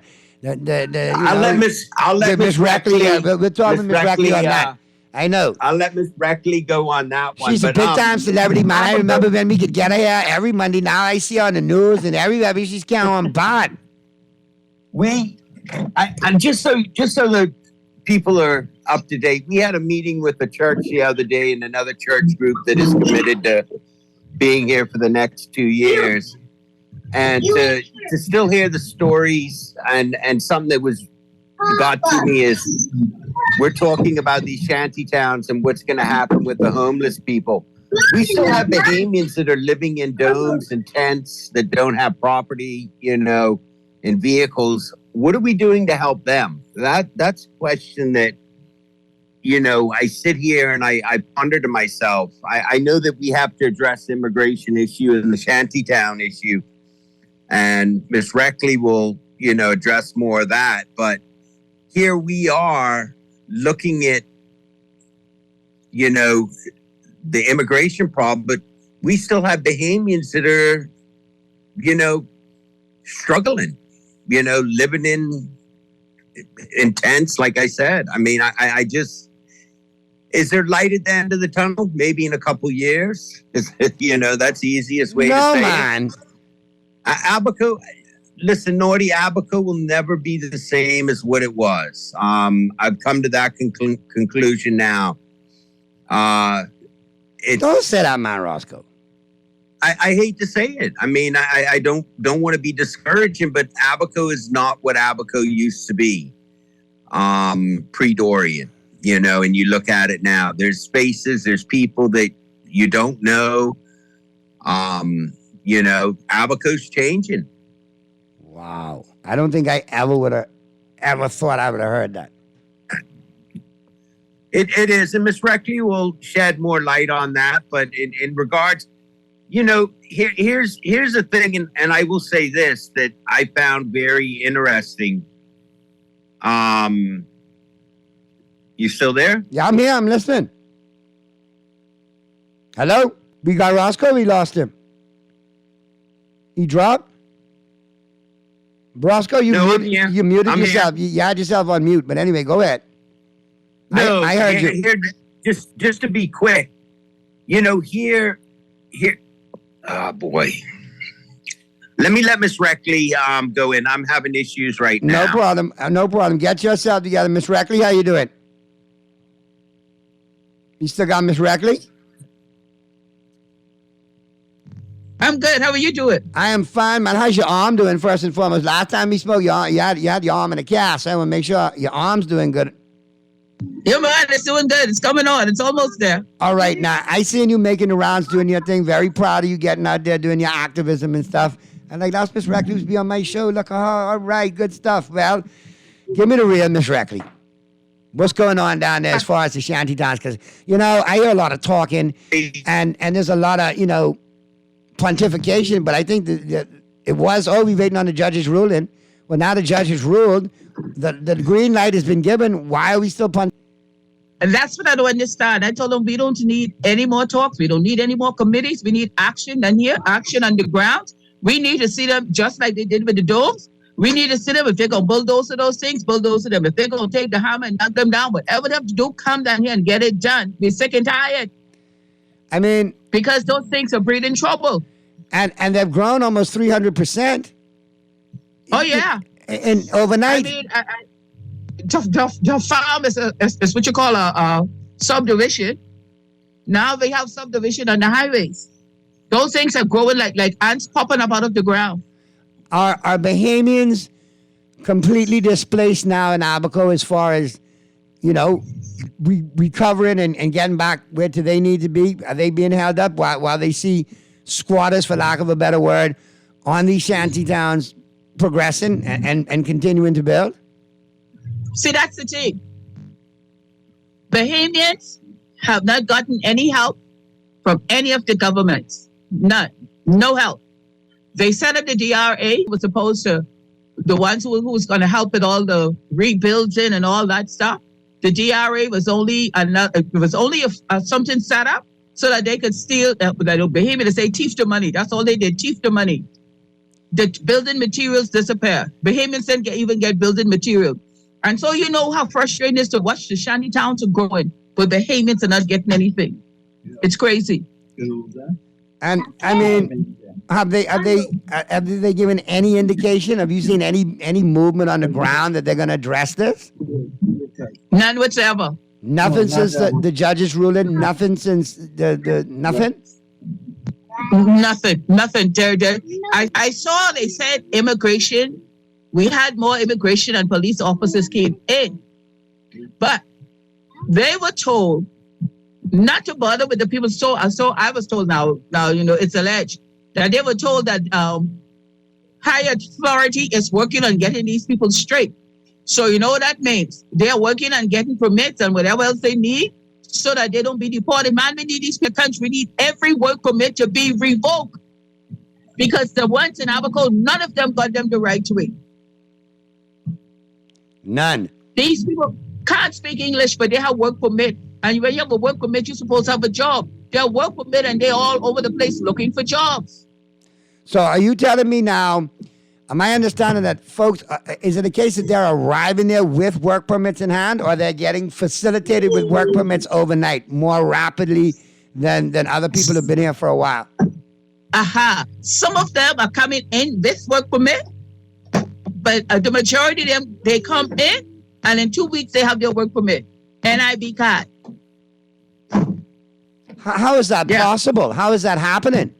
let Miss Reckley. We'll talk with Miss Reckley on that. I know. I'll let Miss Reckley go on that one. She's a big-time celebrity, man. I remember when we could get her here every Monday. Now I see her on the news and everywhere. She's counting on bond. And just so the people are up to date, we had a meeting with the church the other day and another church group that is committed to being here for the next 2 years. And to still hear the stories and something that got to me is we're talking about these shanty towns and what's going to happen with the homeless people. We still have Bahamians that are living in domes and tents that don't have property, in vehicles. What are we doing to help them? That's a question that, I sit here and I ponder to myself. I know that we have to address the immigration issue and the shantytown issue. And Ms. Reckley will, address more of that. But here we are looking at, the immigration problem, but we still have Bahamians that are, struggling, living in tents, like I said. I mean, I just, is there light at the end of the tunnel? Maybe in a couple years? That's the easiest way to say it. Abaco, listen, Naughty, Abaco will never be the same as what it was. I've come to that conclusion now. Don't say that, man, Roscoe. I hate to say it. I mean, I don't want to be discouraging, but Abaco is not what Abaco used to be pre-Dorian, and you look at it now. There's spaces, there's people that you don't know. Abaco's changing. Wow. I don't think I ever thought I would have heard that. It is, and Ms. Reckley will shed more light on that. But in regards, here's the thing, and I will say this that I found very interesting. You still there? Yeah, I'm here. I'm listening. Hello? We got Roscoe. We lost him. He dropped. Roscoe, you muted yourself. You had yourself on mute. But anyway, go ahead. No, I heard you. Here, just to be quick, here. Oh boy. Let Miss Reckley go in. I'm having issues right now. No problem. Get yourself together, Miss Reckley. How you doing? You still got Miss Reckley? I'm good. How are you doing? I am fine, man. How's your arm doing, first and foremost? Last time we spoke, you had your arm in a cast. I want to make sure your arm's doing good. Yeah, man, it's doing good. It's coming on. It's almost there. All right. Now, I seen you making the rounds, doing your thing. Very proud of you getting out there, doing your activism and stuff. And that's Miss Reckley who's be on my show. Look at her. All right. Good stuff. Well, give me the real Miss Reckley. What's going on down there as far as the shanty towns? Because, I hear a lot of talking and there's a lot of, pontification, but I think that it was, we waiting on the judge's ruling. Well, now the judge has ruled. The green light has been given. Why are we still pontificating? And that's what I don't understand. I told them we don't need any more talks. We don't need any more committees. We need action. And here, action on the ground. We need to see them just like they did with the domes. We need to see them. If they're going to bulldoze those things, bulldoze them. If they're going to take the hammer and knock them down, whatever they have to do, come down here and get it done. We're sick and tired. I mean, because those things are breeding trouble. And they've grown almost 300%. Oh, yeah. And overnight. I mean, the farm is what you call a subdivision. Now they have subdivision on the highways. Those things are growing like ants popping up out of the ground. Are Bahamians completely displaced now in Abaco as far as, recovering and getting back where do they need to be? Are they being held up while they see squatters, for lack of a better word, on these shanty towns progressing and continuing to build? See, that's the thing. Bahamians have not gotten any help from any of the governments. None. No help. They set up the DRA, was supposed to, the ones who was going to help with all the rebuilding and all that stuff. The DRA was only something set up so that they could steal, Bahamians say, thief the money. That's all they did, thief the money. The building materials disappear. Bahamians didn't even get building material. And so you know how frustrating it is to watch the shanty towns are growing, but Bahamians are not getting anything. It's crazy. And I mean, have they given any indication? Have you seen any movement on the ground that they're going to address this? None whatsoever. Nothing since the judge's ruling. Nothing since the nothing. Nothing. I saw they said immigration. We had more immigration and police officers came in, but they were told not to bother with the people. So I was told now it's alleged that they were told that higher authority is working on getting these people straight. So you know what that means? They are working on getting permits and whatever else they need so that they don't be deported. Man, we need these countries. We need every work permit to be revoked because the ones in Abaco, none of them got them the right way. None. These people can't speak English, but they have work permit. And when you have a work permit, you're supposed to have a job. They have work permit and they're all over the place looking for jobs. So are you telling me now, am I understanding that folks, is it a case that they're arriving there with work permits in hand, or they're getting facilitated with work permits overnight more rapidly than other people who've been here for a while? Some of them are coming in with work permit, but the majority of them, they come in and in 2 weeks they have their work permit. NIB card. How is that possible? How is that happening?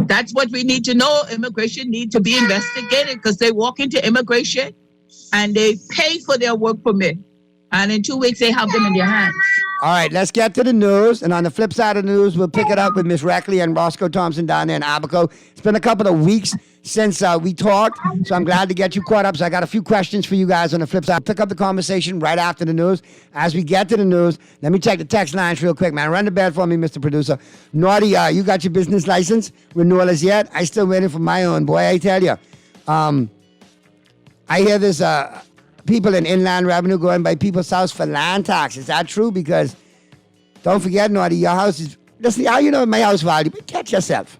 That's what we need to know. Immigration need to be investigated because they walk into immigration and they pay for their work permit. And in 2 weeks, they have them in their hands. All right, let's get to the news. And on the flip side of the news, we'll pick it up with Miss Reckley and Roscoe Thompson down there in Abaco. It's been a couple of weeks since we talked, so I'm glad to get you caught up. So I got a few questions for you guys on the flip side. I'll pick up the conversation right after the news. As we get to the news, let me check the text lines real quick, man. Run the bell for me, Mr. Producer. Naughty, you got your business license renewal as yet? I still waiting for my own, boy, I tell you. I hear there's people in Inland Revenue going by people's house for land tax. Is that true? Because don't forget, Naughty, your house is, listen, how you know my house value, but catch yourself.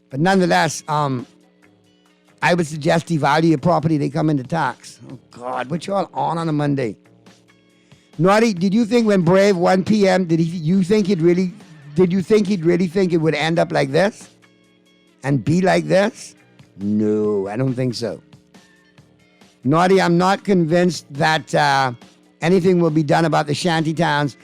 But nonetheless, I would suggest devalue your property, they come into tax. Oh God, what you all on a Monday? Naughty, did you think when Brave 1 p.m., did you think he'd really think it would end up like this? And be like this? No, I don't think so. Naughty, I'm not convinced that anything will be done about the shanty towns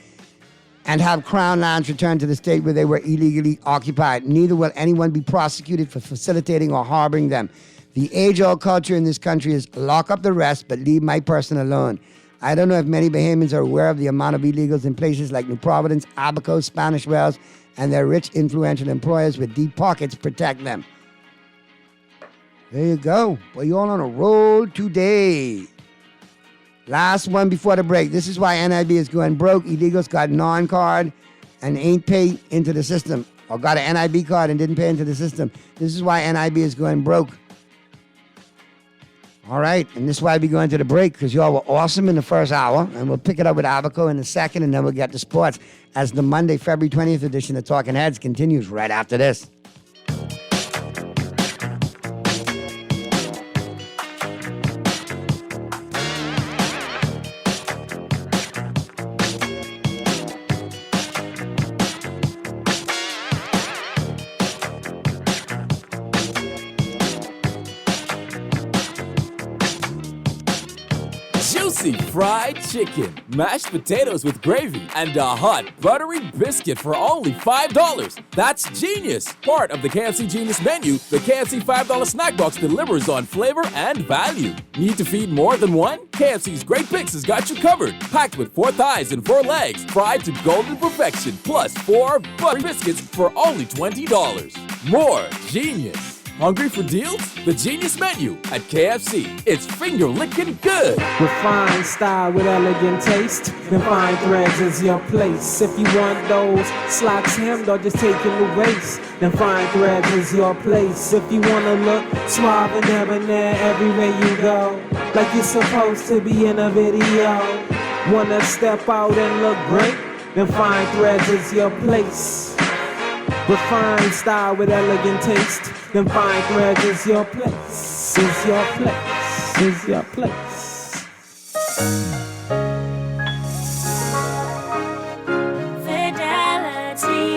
and have Crown lands returned to the state where they were illegally occupied. Neither will anyone be prosecuted for facilitating or harboring them. The age-old culture in this country is lock up the rest, but leave my person alone. I don't know if many Bahamians are aware of the amount of illegals in places like New Providence, Abaco, Spanish Wells, and their rich, influential employers with deep pockets protect them. There you go. Well, you're all on a roll today. Last one before the break. This is why NIB is going broke. Illegals got non-card and ain't paid into the system. Or got an NIB card and didn't pay into the system. This is why NIB is going broke. All right. And this is why we're going to the break, because y'all were awesome in the first hour. And we'll pick it up with Abaco in the second, and then we'll get to sports as the Monday, February 20th edition of Talking Heads continues right after this. juicy fried chicken, mashed potatoes with gravy, and a hot buttery biscuit for only $5. That's genius! Part of the KFC Genius menu, the KFC $5 snack box delivers on flavor and value. Need to feed more than one? KFC's Great Picks has got you covered. Packed with 4 thighs and 4 legs, fried to golden perfection, plus 4 buttery biscuits for only $20. More genius! Hungry for deals? The Genius Menu at KFC. It's finger-licking good. Refined style with elegant taste. Then fine threads is your place. If you want those slacks hemmed or just taking the waist, then fine threads is your place. If you wanna look suave and debonair everywhere you go, like you're supposed to be in a video. Wanna step out and look great? Then fine threads is your place. Refined style with elegant taste. Then fine threads is your place. Is your place. Is your place. Fidelity,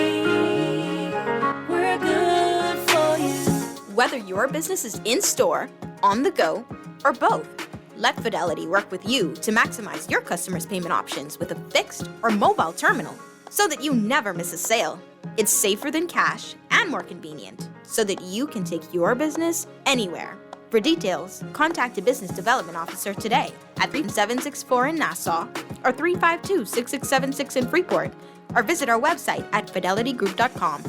we're good for you. Whether your business is in store, on the go, or both, let Fidelity work with you to maximize your customers' payment options with a fixed or mobile terminal so that you never miss a sale. It's safer than cash and more convenient so that you can take your business anywhere. For details, contact a business development officer today at 3764 in Nassau or 352-6676 in Freeport, or visit our website at fidelitygroup.com.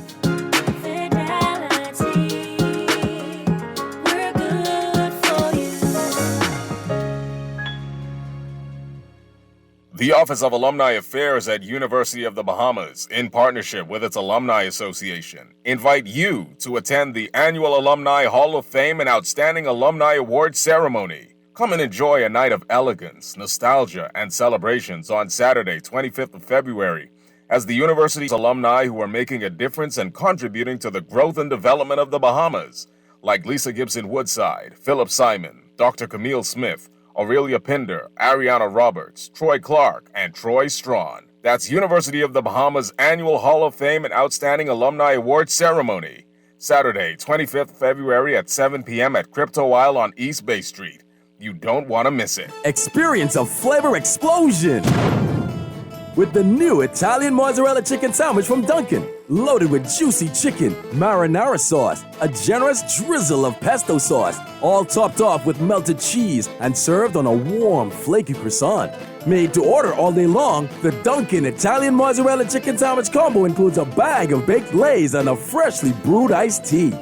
The Office of Alumni Affairs at University of the Bahamas, in partnership with its Alumni Association, invite you to attend the annual Alumni Hall of Fame and Outstanding Alumni Award Ceremony. Come and enjoy a night of elegance, nostalgia, and celebrations on Saturday, 25th of February, as the university's alumni who are making a difference and contributing to the growth and development of the Bahamas, like Lisa Gibson Woodside, Philip Simon, Dr. Camille Smith, Aurelia Pinder, Ariana Roberts, Troy Clark, and Troy Strawn. That's University of the Bahamas Annual Hall of Fame and Outstanding Alumni Award Ceremony. Saturday, 25th February at 7 p.m. at Crypto Isle on East Bay Street. You don't want to miss it. Experience a flavor explosion with the new Italian mozzarella chicken sandwich from Dunkin'. Loaded with juicy chicken, marinara sauce, a generous drizzle of pesto sauce, all topped off with melted cheese and served on a warm, flaky croissant. Made to order all day long, the Dunkin' Italian mozzarella chicken sandwich combo includes a bag of baked lays and a freshly brewed iced tea.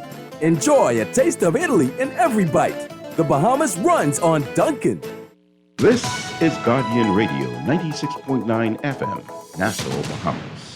Enjoy a taste of Italy in every bite. The Bahamas runs on Dunkin'. This is Guardian Radio 96.9 FM, Nassau, Bahamas.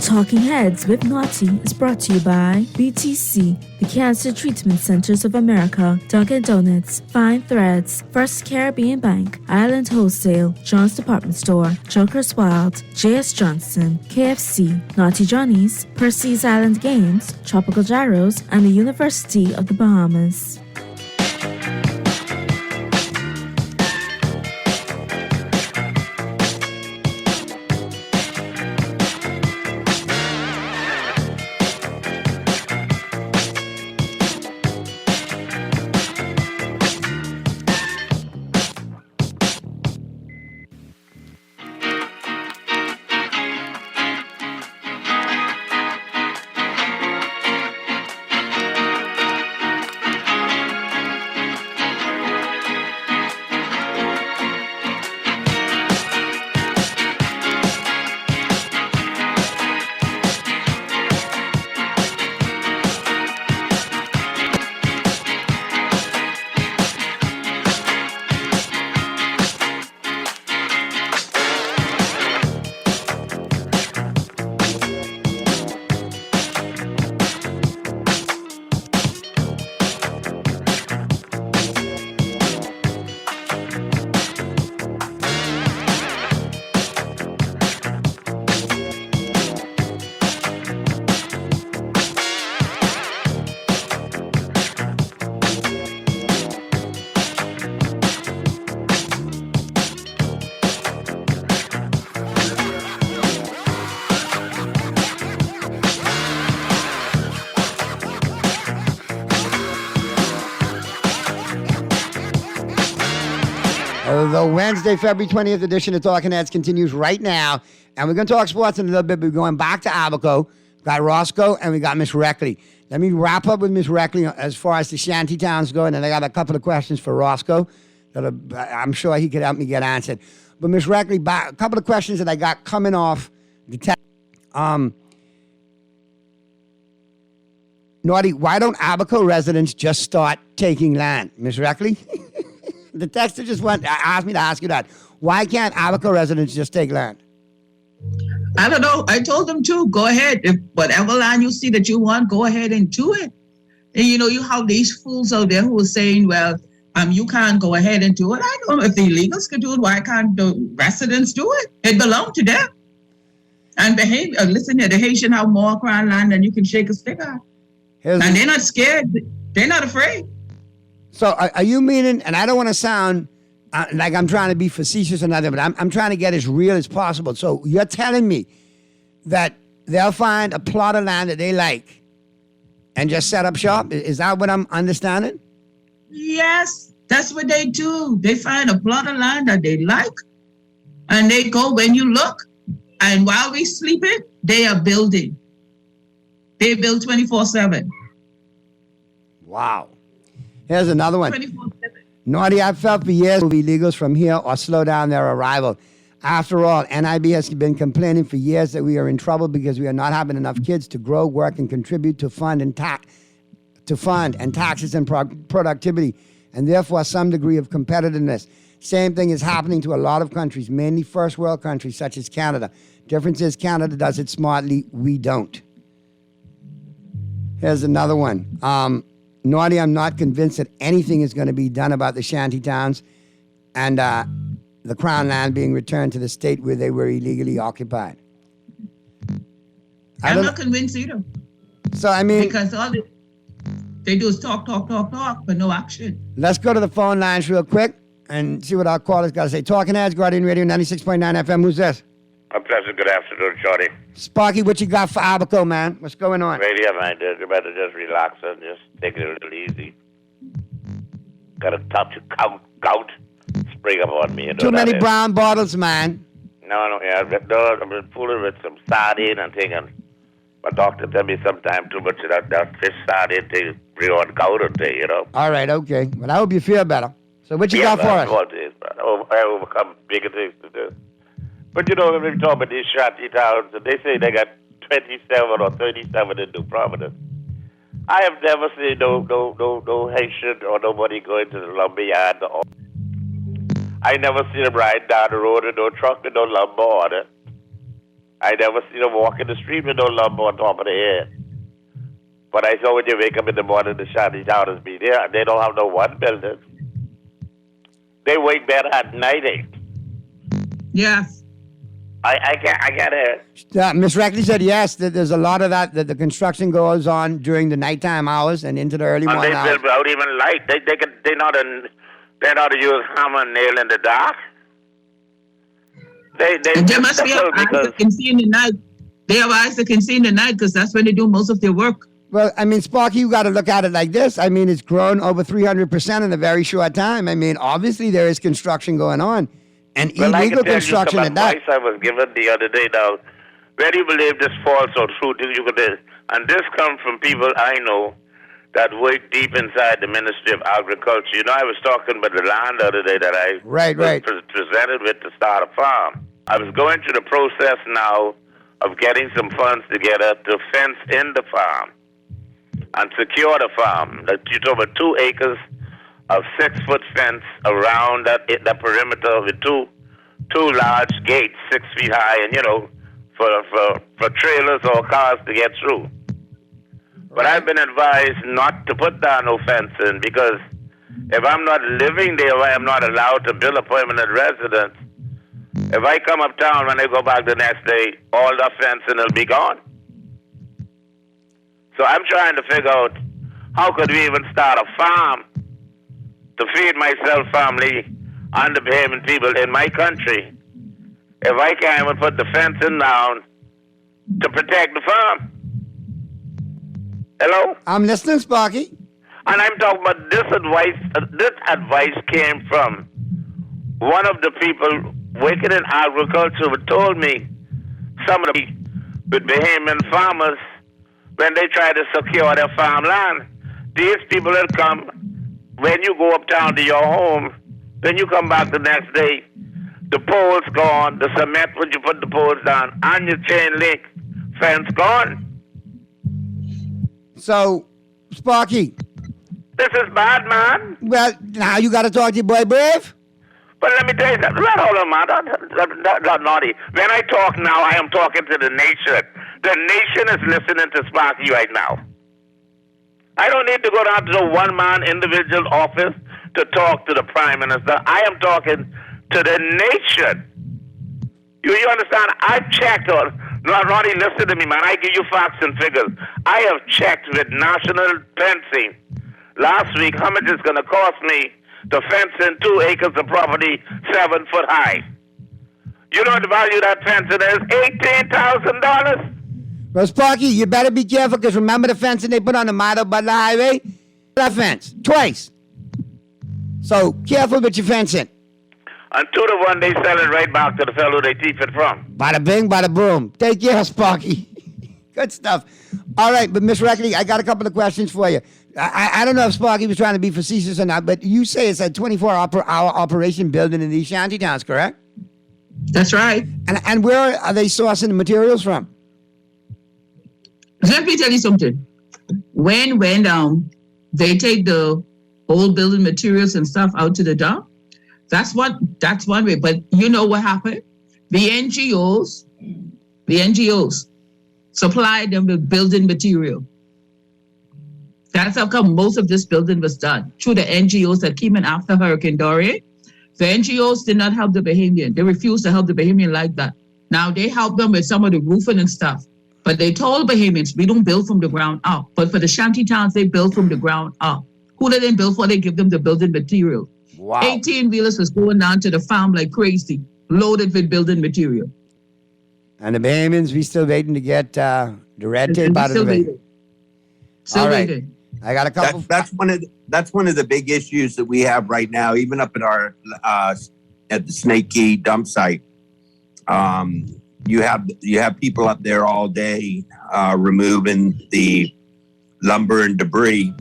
Talking Heads with Naughty is brought to you by BTC, the Cancer Treatment Centers of America, Dunkin' Donuts, Fine Threads, First Caribbean Bank, Island Wholesale, John's Department Store, Joker's Wild, JS Johnson, KFC, Naughty Johnny's, Percy's Island Games, Tropical Gyros, and the University of the Bahamas. The Wednesday, February 20th edition of Talking Heads continues right now. And we're going to talk sports in a little bit. We're going back to Abaco. Got Roscoe, and we got Miss Reckley. Let me wrap up with Miss Reckley as far as the shanty towns go, and then I got a couple of questions for Roscoe that I'm sure he could help me get answered. But Miss Reckley, a couple of questions that I got coming off the text. Naughty, why don't Abaco residents just start taking land? Miss Reckley? The texter just asked me to ask you that. Why can't Abaco residents just take land? I don't know. I told them to go ahead. If whatever land you see that you want, go ahead and do it. And you have these fools out there who are saying, well, you can't go ahead and do it. I don't know if the illegals can do it. Why can't the residents do it? It belongs to them. And listen here, the Haitian have more crown land than you can shake a stick at. And they're not scared. They're not afraid. So are you meaning, and I don't want to sound like I'm trying to be facetious or nothing, but I'm trying to get as real as possible. So you're telling me that they'll find a plot of land that they like and just set up shop? Is that what I'm understanding? Yes, that's what they do. They find a plot of land that they like, and they go when you look, and while we sleeping, they are building. They build 24/7. Wow. Here's another one. 24/7. Naughty, I've felt for years illegals from here or slow down their arrival. After all, NIB has been complaining for years that we are in trouble because we are not having enough kids to grow, work, and contribute to fund and taxes and productivity, and therefore some degree of competitiveness. Same thing is happening to a lot of countries, mainly first world countries such as Canada. Difference is Canada does it smartly, we don't. Here's another one. Naughty, I'm not convinced that anything is going to be done about the shanty towns and the crown land being returned to the state where they were illegally occupied. I'm not convinced either. So, I mean... Because all they do is talk, but no action. Let's go to the phone lines real quick and see what our callers got to say. Talking Heads, Guardian Radio 96.9 FM. Who's this? A pleasant good afternoon, Shorty. Sparky, what you got for Abaco, man? What's going on? Radio, man, you better just relax and just take it a little easy. Got a touch of gout spring up on me. Too many brown bottles, man. No, I've been fooling with some sardine and thing, and my doctor tell me sometime too much of that fish sardine to bring on gout and thing, All right, okay. Well, I hope you feel better. So what you got for us? I overcome bigger things to do. But when we talk about these shanty towns, they say they got 27 or 37 in New Providence. I have never seen no Haitian or nobody going to the lumber yard. I never seen them riding down the road in no truck and no lumber on it. I never seen them walking the street with no lumber on top of their head. But I saw when you wake up in the morning, the shanty towners be there, and they don't have no one building. They wake better at night. Yes. I can't. Miss Reckley said yes, that there's a lot of that the construction goes on during the nighttime hours and into the early morning hours. And they build without even light. They're not to use hammer and nail in the dark. They must be eyes that can see in the night. They have eyes that can see in the night because that's when they do most of their work. Well, I mean, Sparky, you got to look at it like this. I mean, it's grown over 300% in a very short time. I mean, obviously there is construction going on. And illegal construction at that. Advice I was given the other day. Now, where do you believe this false or true? And this comes from people I know that work deep inside the Ministry of Agriculture. I was talking about the land the other day that I was presented with to start a farm. I was going through the process now of getting some funds together to fence in the farm and secure the farm. You're talking about 2 acres of 6-foot fence around that perimeter with two large gates 6 feet high, and for trailers or cars to get through. But I've been advised not to put down no fence in because if I'm not living there, I'm not allowed to build a permanent residence. If I come uptown when I go back the next day, all the fencing will be gone. So I'm trying to figure out how could we even start a farm to feed myself, family, and the payment people in my country if I can't even put the fencing down to protect the farm. Hello? I'm listening, Sparky. And I'm talking about this advice. This advice came from one of the people working in agriculture told me some of the with Bahamian farmers, when they try to secure their farmland, these people will come, when you go uptown to your home, then you come back the next day, the poles gone, the cement when you put the poles down, and your chain link fence gone. So, Sparky. This is bad, man. Well, now you got to talk to your boy Brave. But let me tell you that. Hold on, man. Not naughty. When I talk now, I am talking to the nation. The nation is listening to Sparky right now. I don't need to go down to the one-man individual office to talk to the Prime Minister. I am talking to the nation. You understand? I've checked on. Ronnie, listen to me, man. I give you facts and figures. I have checked with National Fencing last week how much it's going to cost me to fence in 2 acres of property 7 foot high. You know what the value of that fencing is? $18,000. Well, Sparky, you better be careful because remember the fencing they put on the Milo Butler Highway? That fence, twice. So careful with your fencing. And 2 to 1, they sell it right back to the fellow they thief it from. Bada bing, bada boom. Take care, Sparky. Good stuff. All right, but Miss Reckley, I got a couple of questions for you. I don't know if Sparky was trying to be facetious or not, but you say it's a 24-hour operation building in these shanty towns, correct? That's right. And where are they sourcing the materials from? Let me tell you something. When they take the old building materials and stuff out to the dump, that's one way. But you know what happened? The NGOs supply them with building material. That's how come most of this building was done, through the NGOs that came in after Hurricane Dorian. The NGOs did not help the Bahamian. They refused to help the Bahamian like that. Now they help them with some of the roofing and stuff. But they told Bahamians, we don't build from the ground up. But for the shanty towns, they build from the ground up. Who they didn't build for, they give them the building material. Wow. 18-wheelers was going down to the farm like crazy, loaded with building material. And the Bahamians, we still waiting to get the red tape out of the way. Still All right. waiting. I got a couple. That's one of the big issues that we have right now, even up at our at the Snake Key dump site. You have people up there all day removing the lumber and debris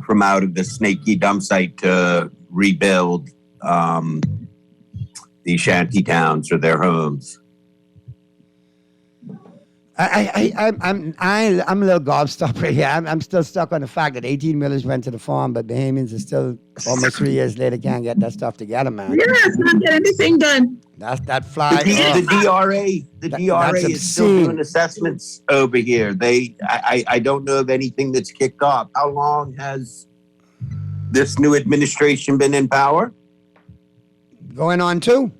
from out of the Snake Key dump site to rebuild the shanty towns or their homes. I'm a little gobstopper right here. I'm still stuck on the fact that 18-wheelers went to the farm, but Bahamians are still almost 3 years later can't get that stuff together, man. Yes, can't get anything done. That's that fly. The DRA is still doing assessments over here. I don't know of anything that's kicked off. How long has this new administration been in power? Going on 2.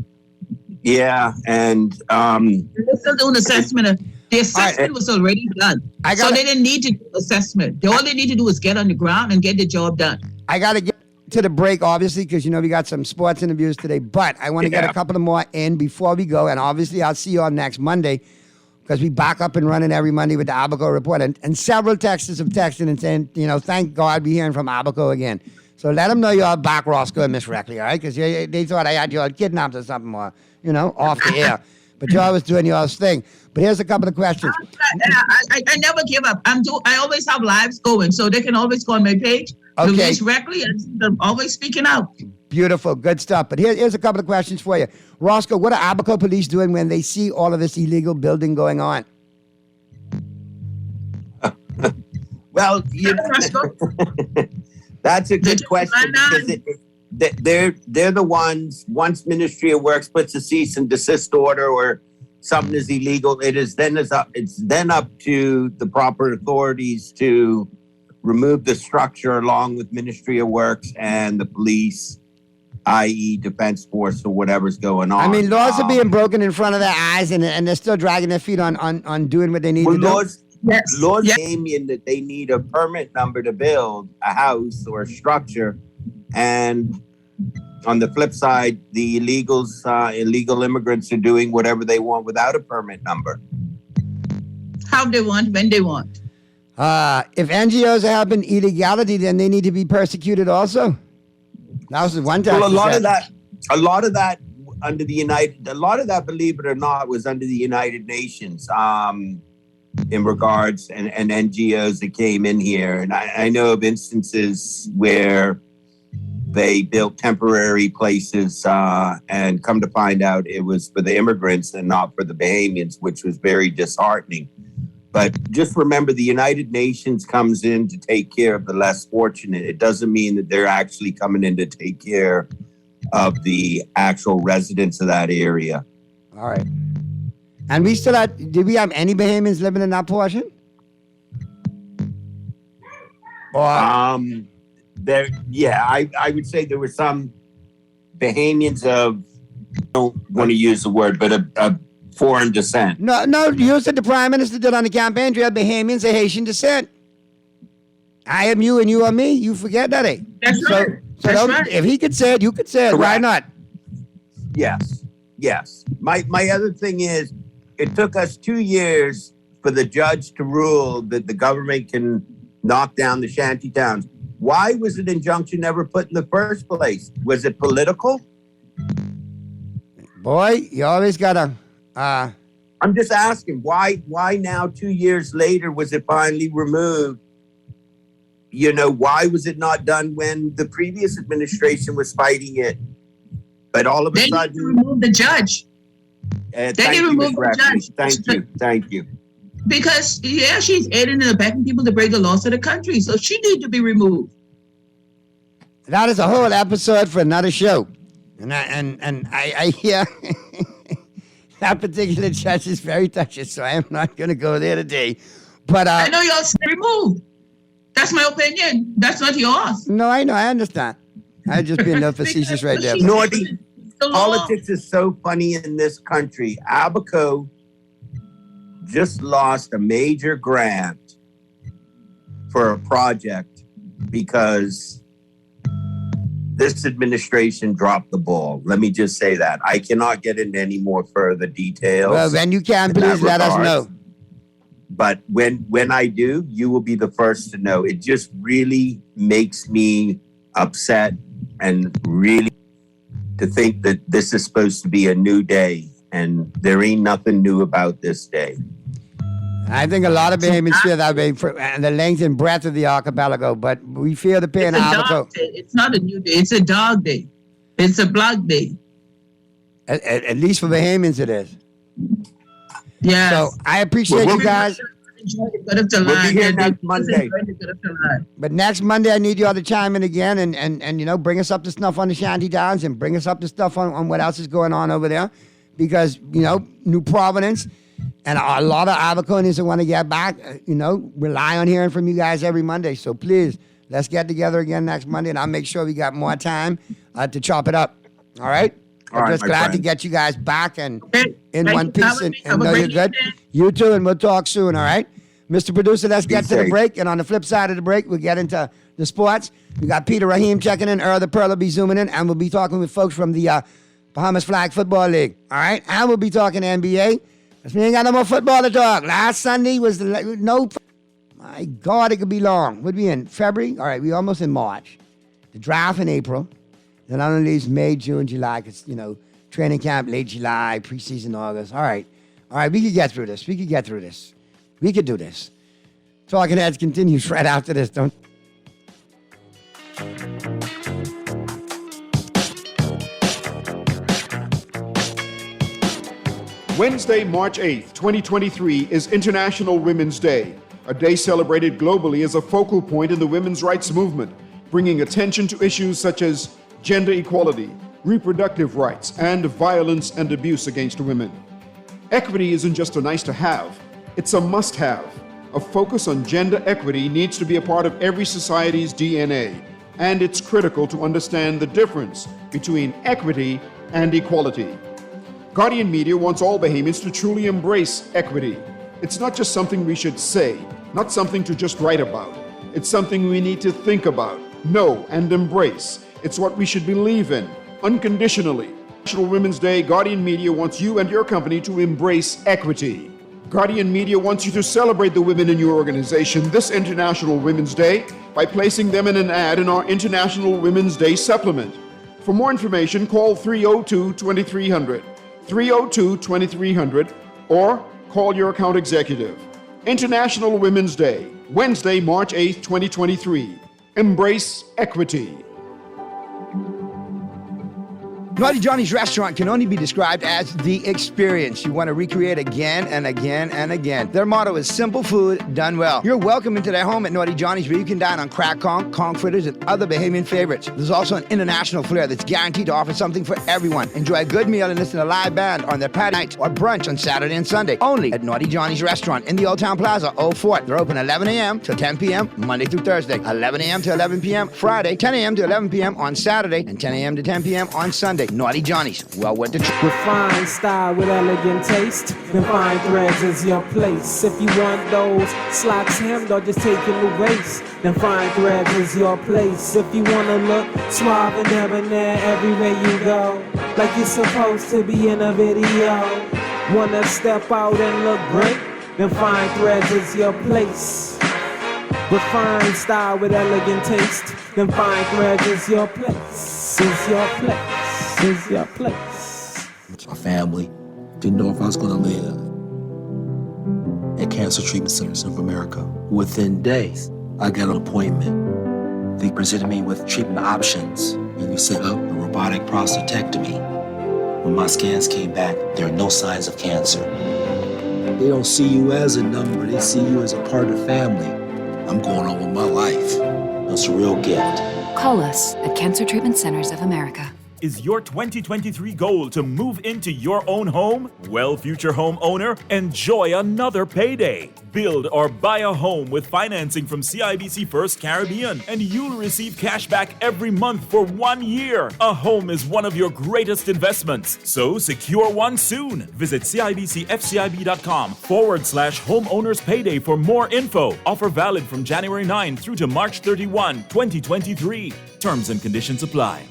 Yeah, and they're still doing assessment. The assessment was already done. So they didn't need to do assessment. All they need to do is get on the ground and get the job done. I got to get to the break, obviously, because, we got some sports interviews today. But I want to get a couple of more in before we go. And obviously, I'll see you on next Monday because we back up and running every Monday with the Abaco Report. And several texters have texted and saying, thank God we're hearing from Abaco again. So let them know you're back, Roscoe and Miss Reckley, all right? Because they thought I had you all kidnapped or something more, off the air. But you're always doing your thing. But here's a couple of questions. I never give up. I always have lives going, so they can always go on my page. Okay. Louise Reckley, and I'm always speaking out. Beautiful, good stuff. But here's a couple of questions for you. Roscoe, what are Abaco police doing when they see all of this illegal building going on? Well, that's a good question because they're the ones. Once Ministry of Works puts a cease and desist order or something is illegal, it's then up to the proper authorities to remove the structure along with Ministry of Works and the police, i.e. Defense Force or whatever's going on. I mean, laws are being broken in front of their eyes and they're still dragging their feet on doing what they need to do. Laws aiming that they need a permit number to build a house or a structure. And on the flip side, the illegal immigrants are doing whatever they want without a permit number. How they want, when they want. If NGOs are helping illegality, then they need to be persecuted also. That was one time. Well, a lot of that, believe it or not, was under the United Nations in regards and NGOs that came in here. And I know of instances where they built temporary places and come to find out it was for the immigrants and not for the Bahamians, which was very disheartening. But just remember, the United Nations comes in to take care of the less fortunate. It doesn't mean that they're actually coming in to take care of the actual residents of that area. All right. And we still had, did we have any Bahamians living in that portion? I would say there were some Bahamians of, I don't want to use the word, but a foreign descent. No, you said the Prime Minister did on the campaign trail, Bahamians of Haitian descent. I am you and you are me. You forget that, eh? That's right. So if he could say it, you could say it. Correct. Why not? Yes. My other thing is, it took us 2 years for the judge to rule that the government can knock down the shanty towns. Why was an injunction never put in the first place? Was it political? Boy, you always gotta. I'm just asking, why now 2 years later was it finally removed? You know, why was it not done when the previous administration was fighting it? But all of a sudden, you remove the judge. Thank you, Ms. Rafferty. Thank you. Because she's aiding and abetting people to break the laws of the country, so she needs to be removed. That is a whole episode for another show, and I hear that particular judge is very touchy, so I am not going to go there today. But I know y'all should removed. That's my opinion. That's not yours. No, I know. I understand. I just being a little facetious right there. Nordy, politics is so funny in this country. Abaco just lost a major grant for a project because this administration dropped the ball. Let me just say that. I cannot get into any more further details. Well, when you can, please let us know. But when I do, you will be the first to know. It just really makes me upset and really to think that this is supposed to be a new day and there ain't nothing new about this day. I think a lot of Bahamians feel that way for the length and breadth of the archipelago, but we feel the pain of Abaco. It's not a new day. It's a dog day. It's a black day. At least for Bahamians it is. Yeah. So I appreciate you guys. We'll be here next Monday. But next Monday, I need you all to chime in again and you know, bring us up to snuff on the shanty towns and bring us up to stuff on what else is going on over there. Because, you know, New Providence and a lot of Abaconians that want to get back, you know, rely on hearing from you guys every Monday. So please, let's get together again next Monday and I'll make sure we got more time to chop it up. All right? I'm just glad to get you guys back and in one piece and know you're good. You too, and we'll talk soon, all right? Mr. Producer, let's get to the break. And on the flip side of the break, we'll get into the sports. We got Peter Rahim checking in. Earl the Pearl will be zooming in. And we'll be talking with folks from the Bahamas Flag Football League. All right? And we'll be talking NBA. Because we ain't got no more football to talk. Last Sunday was my God, it could be long. Would be in February? All right, we almost in March. The draft in April. Then on these May, June, July. Because, you know, training camp late July, preseason August. All right, we could get through this. We could do this. Talking Heads continues right after this. Don't. Wednesday, March 8th, 2023 is International Women's Day, a day celebrated globally as a focal point in the women's rights movement, bringing attention to issues such as gender equality, reproductive rights, and violence and abuse against women. Equity isn't just a nice to have, it's a must have. A focus on gender equity needs to be a part of every society's DNA, and it's critical to understand the difference between equity and equality. Guardian Media wants all Bahamians to truly embrace equity. It's not just something we should say, not something to just write about. It's something we need to think about, know, and embrace. It's what we should believe in, unconditionally. National Women's Day, Guardian Media wants you and your company to embrace equity. Guardian Media wants you to celebrate the women in your organization this International Women's Day by placing them in an ad in our International Women's Day supplement. For more information, call 302-2300, 302-2300, or call your account executive. International Women's Day, Wednesday, March 8th, 2023. Embrace equity. Naughty Johnny's restaurant can only be described as the experience you want to recreate again and again and again. Their motto is simple food done well. You're welcome into their home at Naughty Johnny's, where you can dine on crack conch fritters, and other Bahamian favorites. There's also an international flair that's guaranteed to offer something for everyone. Enjoy a good meal and listen to a live band on their patio night or brunch on Saturday and Sunday. Only at Naughty Johnny's restaurant in the Old Town Plaza, Old Fort. They're open 11 a.m. to 10 p.m. Monday through Thursday, 11 a.m. to 11 p.m. Friday, 10 a.m. to 11 p.m. on Saturday, and 10 a.m. to 10 p.m. on Sunday. Naughty Johnny's, well worth the trip. Refined style with elegant taste, then fine threads is your place. If you want those slacks hemmed or just taking the waist, then fine threads is your place. If you wanna look suave and debonair everywhere you go, like you're supposed to be in a video, wanna step out and look great, then fine threads is your place. Refined style with elegant taste, then fine threads is your place. Is your place. Is your place. My family didn't know if I was going to live at Cancer Treatment Centers of America. Within days, I got an appointment. They presented me with treatment options, and we set up a robotic prostatectomy. When my scans came back, there are no signs of cancer. They don't see you as a number, they see you as a part of the family. I'm going on with my life. That's a real gift. Call us at Cancer Treatment Centers of America. Is your 2023 goal to move into your own home? Well, future homeowner, enjoy another payday. Build or buy a home with financing from CIBC First Caribbean, and you'll receive cash back every month for 1 year. A home is one of your greatest investments, so secure one soon. Visit CIBCFCIB.com/homeowners payday for more info. Offer valid from January 9 through to March 31, 2023. Terms and conditions apply.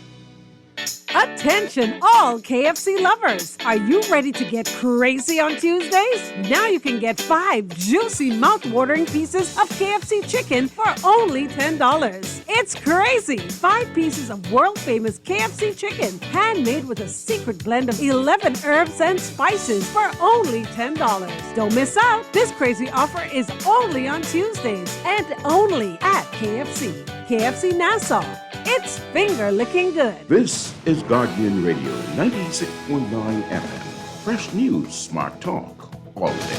Attention, all KFC lovers! Are you ready to get crazy on Tuesdays? Now you can get 5 juicy, mouth-watering pieces of KFC chicken for only $10. It's crazy! 5 pieces of world-famous KFC chicken, handmade with a secret blend of 11 herbs and spices for only $10. Don't miss out! This crazy offer is only on Tuesdays and only at KFC. KFC Nassau. It's finger-licking good. This is Guardian Radio 96.9 FM. Fresh news, smart talk, all day.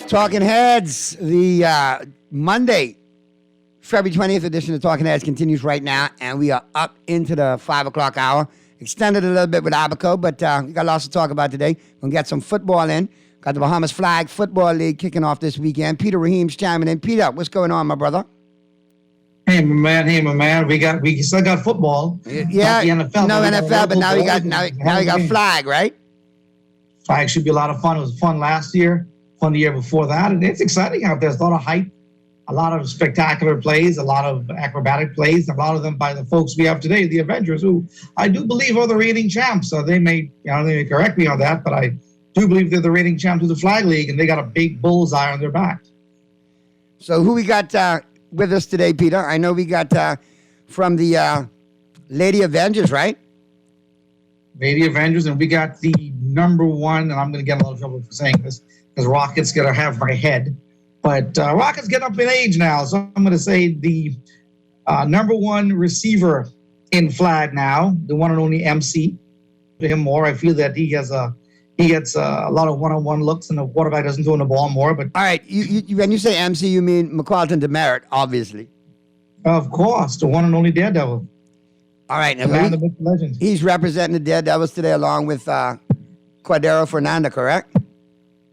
Talking Heads, the Monday, February 20th edition of Talking Heads continues right now, and we are up into the 5 o'clock hour. Extended a little bit with Abaco, but we got lots to talk about today. We're going to get some football in. Got the Bahamas Flag Football League kicking off this weekend. Peter Rahim's chiming in. Peter, what's going on, my brother? Hey, my man. We still got football. Yeah, not the NFL, no NFL, but now we got Flag, right? Flag should be a lot of fun. It was fun last year. Fun the year before that, and it's exciting out there. There's a lot of hype, a lot of spectacular plays, a lot of acrobatic plays, a lot of them by the folks we have today, the Avengers, who I do believe are the reigning champs. So they may correct me on that, but I do believe they're the reigning champs of the Flag League, and they got a big bullseye on their back. So who we got with us today, Peter? I know we got from the Lady Avengers, right? Lady Avengers, and we got the number one, and I'm going to get in a lot of trouble for saying this, because Rocket's going to have my head. But Rocket's getting up in age now, so I'm going to say the number one receiver in Flag now, the one and only MC. To him more, I feel that he gets a lot of one-on-one looks, and the quarterback doesn't throw in the ball more. But all right, you when you say MC, you mean McQualton Demerit, obviously. Of course, the one and only Daredevil. All right. The man, the myth, the legend. He's representing the Daredevils today along with Cordero Fernando, correct?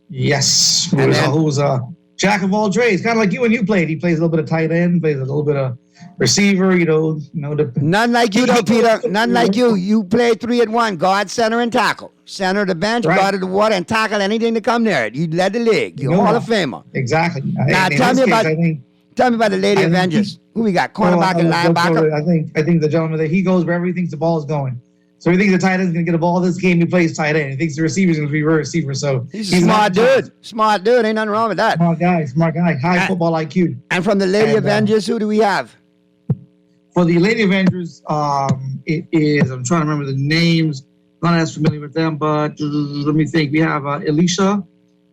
Yes. Who was a jack of all trades, kind of like you when you played. He plays a little bit of tight end, plays a little bit of receiver, None like you, though, Peter. None like you. You played 3-at-1, guard, center, and tackle. Center of the bench, Right. guard of the water, and tackle anything to come near it. You led the league. You're a Hall of Famer. Exactly. Now, tell me about the Lady Avengers. Who we got? Cornerback and linebacker? I think the gentleman that he goes wherever he thinks the ball is going. So he thinks the tight end's going to get a ball this game. He plays tight end. He thinks the receiver's going to be a receiver. So He's a smart dude. Smart dude. Ain't nothing wrong with that. Smart guy. High football IQ. And from the Lady Avengers, who do we have? For the Lady Avengers, it is, I'm trying to remember the names. Not as familiar with them, but let me think. We have Alicia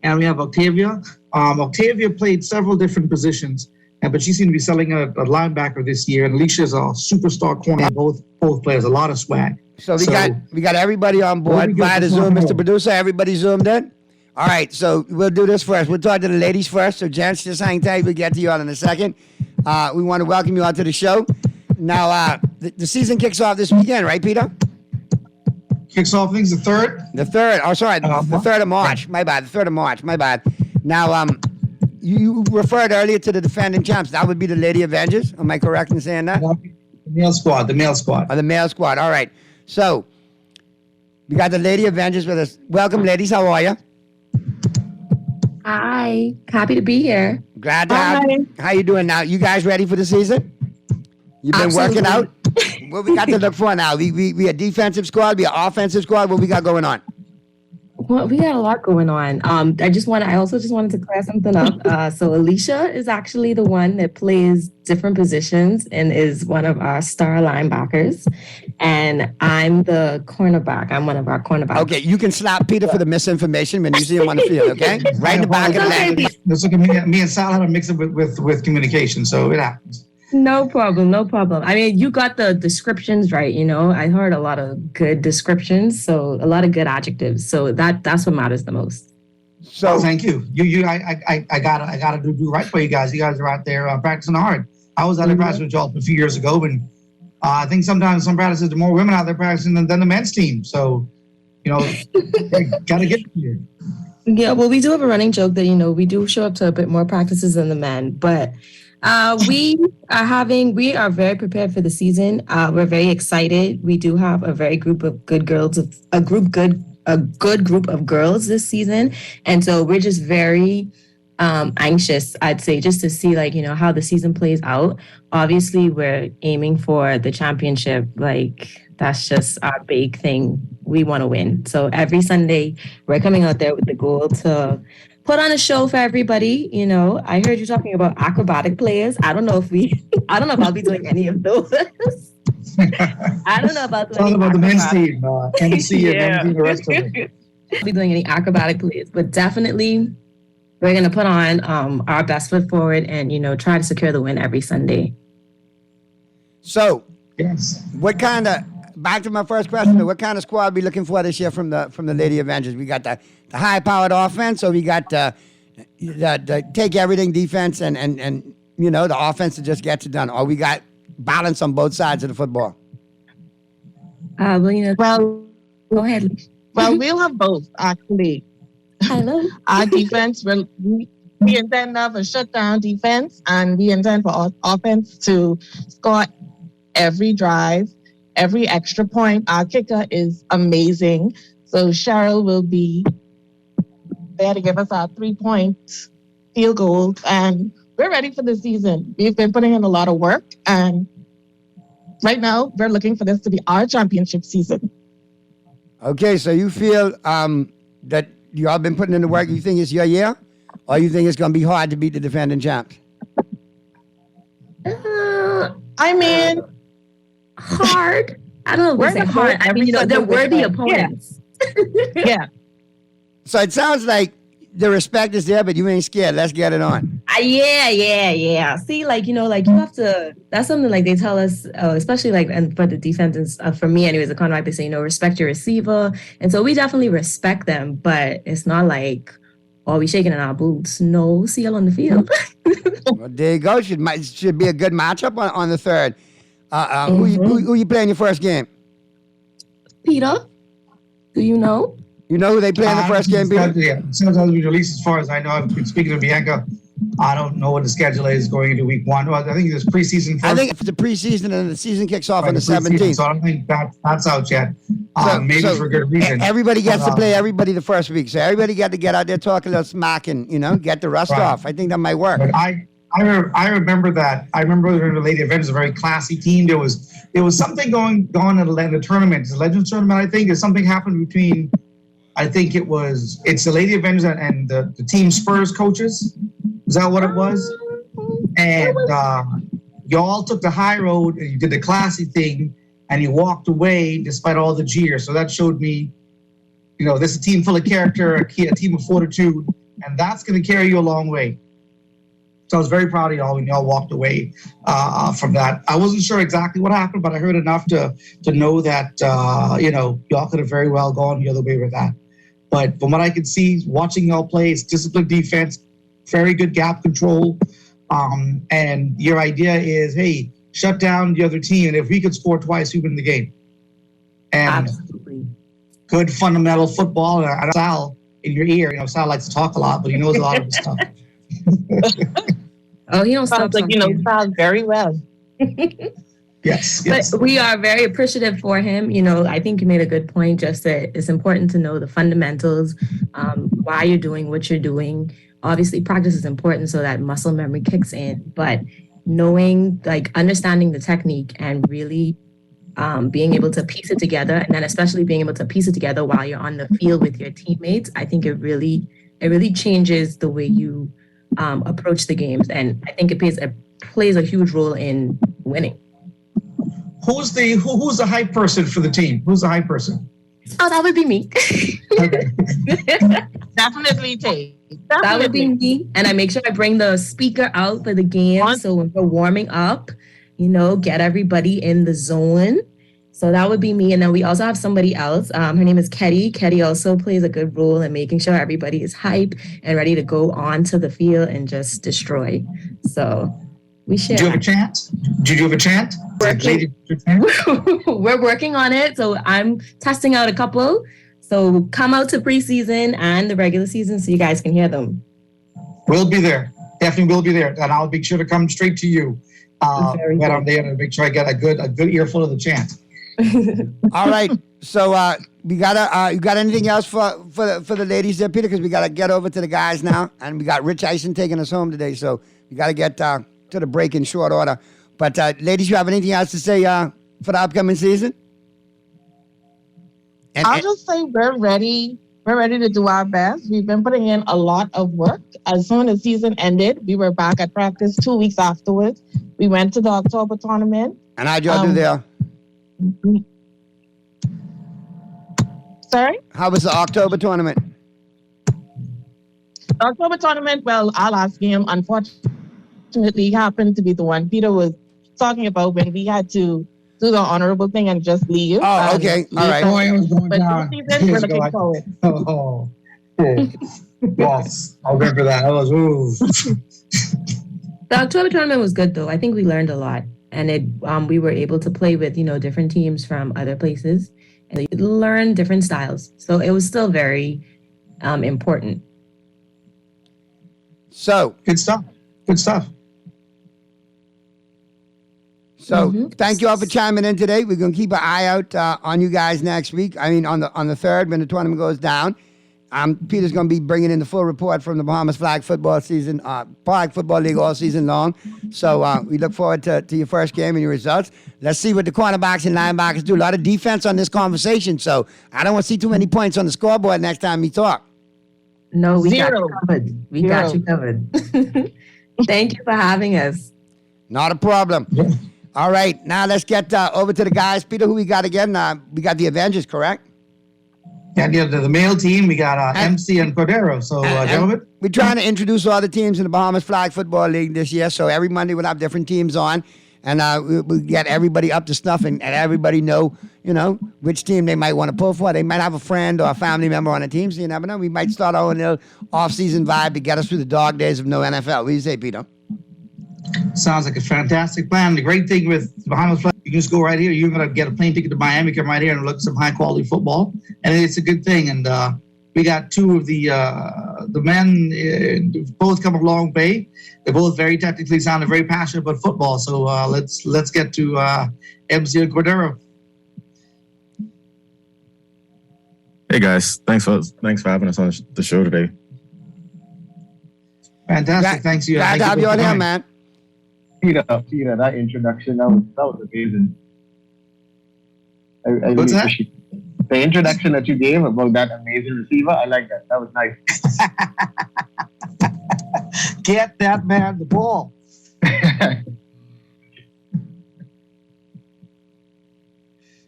and we have Octavia. Octavia played several different positions, but she seemed to be selling a linebacker this year. And Alicia is a superstar corner. Both players, a lot of swag. So we got everybody on board via the Zoom, Mr. Producer. Everybody zoomed in? All right, so we'll do this first. We'll talk to the ladies first. So, gents, just hang tight. We'll get to you all in a second. We want to welcome you all to the show. Now, the season kicks off this weekend, right, Peter? Kicks off, I think, the 3rd. The 3rd. Oh, sorry, the 3rd of March. My bad. The 3rd of March. My bad. Now, you referred earlier to the defending champs. That would be the Lady Avengers. Am I correct in saying that? The male squad. Oh, the male squad. All right. So, we got the Lady Avengers with us. Welcome, ladies. How are you? Hi. Happy to be here. Glad to have you. How you doing now? You guys ready for the season? You've been working out? What we got to look for now? We a defensive squad, we a offensive squad. What we got going on? Well, we got a lot going on. I also just wanted to clear something up. So Alicia is actually the one that plays different positions and is one of our star linebackers. And I'm the cornerback. I'm one of our cornerbacks. Okay, you can slap Peter for the misinformation when you see him on the field, okay? Right in the back of the leg. Let's look at me and Sal had a mix up with communication, so it happens. No problem. I mean, you got the descriptions right, I heard a lot of good descriptions, so a lot of good adjectives. So that's what matters the most. So thank you. I gotta do right for you guys. You guys are out there practicing hard. I was out there practicing with y'all a few years ago, and I think sometimes some practices there are more women out there practicing than the men's team. So, gotta get here. Yeah, well, we do have a running joke that, we do show up to a bit more practices than the men, but we are very prepared for the season. We're very excited. We do have a very group of good girls, a good group of girls this season. And so we're just very anxious, I'd say, just to see how the season plays out. Obviously, we're aiming for the championship. That's just our big thing. We want to win. So every Sunday, we're coming out there with the goal to put on a show for everybody. I heard you talking about acrobatic players. I don't know if I'll be doing any of those. I don't know about talking about the men's team, NC and the rest of it. I'll be doing any acrobatic plays, but definitely we're going to put on our best foot forward and, try to secure the win every Sunday. So, yes. Back to my first question, what kind of squad are we looking for this year from the Lady Avengers? We got the high-powered offense, or we got the take everything defense and the offense that just gets it done, or we got balance on both sides of the football? Well, go ahead. Well, we'll have both, actually. Hello. Our defense, we intend to have a shutdown defense, and we intend for our offense to score every drive, every extra point. Our kicker is amazing. So Cheryl will be there to give us our 3-point field goals. And we're ready for the season. We've been putting in a lot of work. And right now, we're looking for this to be our championship season. Okay, so you feel that you all been putting in the work. You think it's your year? Or you think it's going to be hard to beat the defending champs? I mean... hard. I don't know if it's hard. I mean, they're worthy opponents. Yeah. So it sounds like the respect is there, but you ain't scared. Let's get it on. Yeah. See, you have to, that's something they tell us, especially and for the defense, for me anyways, the cornerback, they say, respect your receiver. And so we definitely respect them, but it's not we shaking in our boots. No, see you on the field. Well, there you go. Should be a good matchup on the 3rd. Who you playing your first game? Peter, do you know? You know who they play in the first game, Peter? Yeah, since I was released, as far as I know, I've been speaking to Bianca. I don't know what the schedule is going into week one. Well, I think there's preseason first. I think it's the preseason and the season kicks off on the preseason, 17th. So I don't think that's out yet. Maybe for good reason. Everybody gets to play everybody the first week. So everybody got to get out there, talk a little smack and, get the rust off. I think that might work. But I remember that. I remember the Lady Avengers, a very classy team. There was something going on in the tournament. The Legends tournament, I think, something happened between, I think it's the Lady Avengers and the Team Spurs coaches. Is that what it was? And y'all took the high road and you did the classy thing and you walked away despite all the jeers. So that showed me, this is a team full of character, a team of fortitude, and that's going to carry you a long way. So I was very proud of y'all when y'all walked away from that. I wasn't sure exactly what happened, but I heard enough to know that, y'all could have very well gone the other way with that. But from what I could see, watching y'all play, it's disciplined defense, very good gap control. And your idea is, hey, shut down the other team. And if we could score twice, we win the game. And Absolutely. Good fundamental football. And Sal in your ear, Sal likes to talk a lot, but he knows a lot of his stuff. Oh, he don't Sounds like Sal very well. Yes. But we are very appreciative for him. I think you made a good point, just that it's important to know the fundamentals, why you're doing what you're doing. Obviously, practice is important so that muscle memory kicks in, but knowing, understanding the technique and really being able to piece it together, and then especially being able to piece it together while you're on the field with your teammates, I think it really changes the way you approach the games. And I think it plays a huge role in winning. Who's the hype person for the team? Who's the hype person? Oh, that would be me. Definitely Tate. That would be me. And I make sure I bring the speaker out for the game. So when we're warming up, get everybody in the zone. So that would be me. And then we also have somebody else. Her name is Ketty. Ketty also plays a good role in making sure everybody is hype and ready to go onto the field and just destroy. So we share. Do you have a chant? Did you have a chant? We're working on it. So I'm testing out a couple. So come out to preseason and the regular season so you guys can hear them. We'll be there. Definitely will be there. And I'll make sure to come straight to you when I'm there to make sure I get a good earful of the chant. All right. So you got anything else for the ladies there, Peter? Because we got to get over to the guys now. And we got Rich Eisen taking us home today. So we got to get to the break in short order. But ladies, you have anything else to say for the upcoming season? I'll just say we're ready. We're ready to do our best. We've been putting in a lot of work. As soon as season ended, we were back at practice 2 weeks afterwards. We went to the October tournament. And how'd y'all do there? Sorry? How was the October tournament? October tournament, well, our last game, unfortunately, happened to be the one Peter was talking about when we had to do the honorable thing and just leave. Oh, okay. All right. Boy, it was going But down. this season, we're looking forward. Oh. Yes, I remember that. I was, ooh. The October tournament was good, though. I think we learned a lot. And we were able to play with, different teams from other places and learn different styles. So it was still very important. So good stuff. Good stuff. So thank you all for chiming in today. We're gonna keep an eye out on you guys next week. I mean, on the 3rd when the tournament goes down. Peter's gonna be bringing in the full report from the Bahamas Flag Football season, Flag Football League all season long. So we look forward to your first game and your results. Let's see what the cornerbacks and linebackers do. A lot of defense on this conversation, so I don't want to see too many points on the scoreboard next time we talk. No, we got Zero. you covered. We got you covered. Thank you for having us. Not a problem. All right, now let's get over to the guys. Peter, who we got again? We got the Avengers, correct? Yeah, the male team, we got MC and Cordero. So, gentlemen. We're trying to introduce all the teams in the Bahamas Flag Football League this year. So every Monday we'll have different teams on. And we'll get everybody up to snuff and everybody know, which team they might want to pull for. They might have a friend or a family member on the team, so you never know. We might start our own little off-season vibe to get us through the dog days of no NFL. What do you say, Peter? Sounds like a fantastic plan. The great thing with Bahamas Flag, can just go right here. You're going to get a plane ticket to Miami, come right here and look at some high quality football. And it's a good thing. And we got two of the men, both come a long way. They're both very technically sound and very passionate about football. So let's get to MC and Cordero. Hey guys, thanks for having us on the show today. Fantastic, thanks you. Glad to have you on here, man. Peter, that introduction, that was amazing. I really What's that? appreciate it. The introduction that you gave about that amazing receiver, I like that. That was nice. Get that man the ball.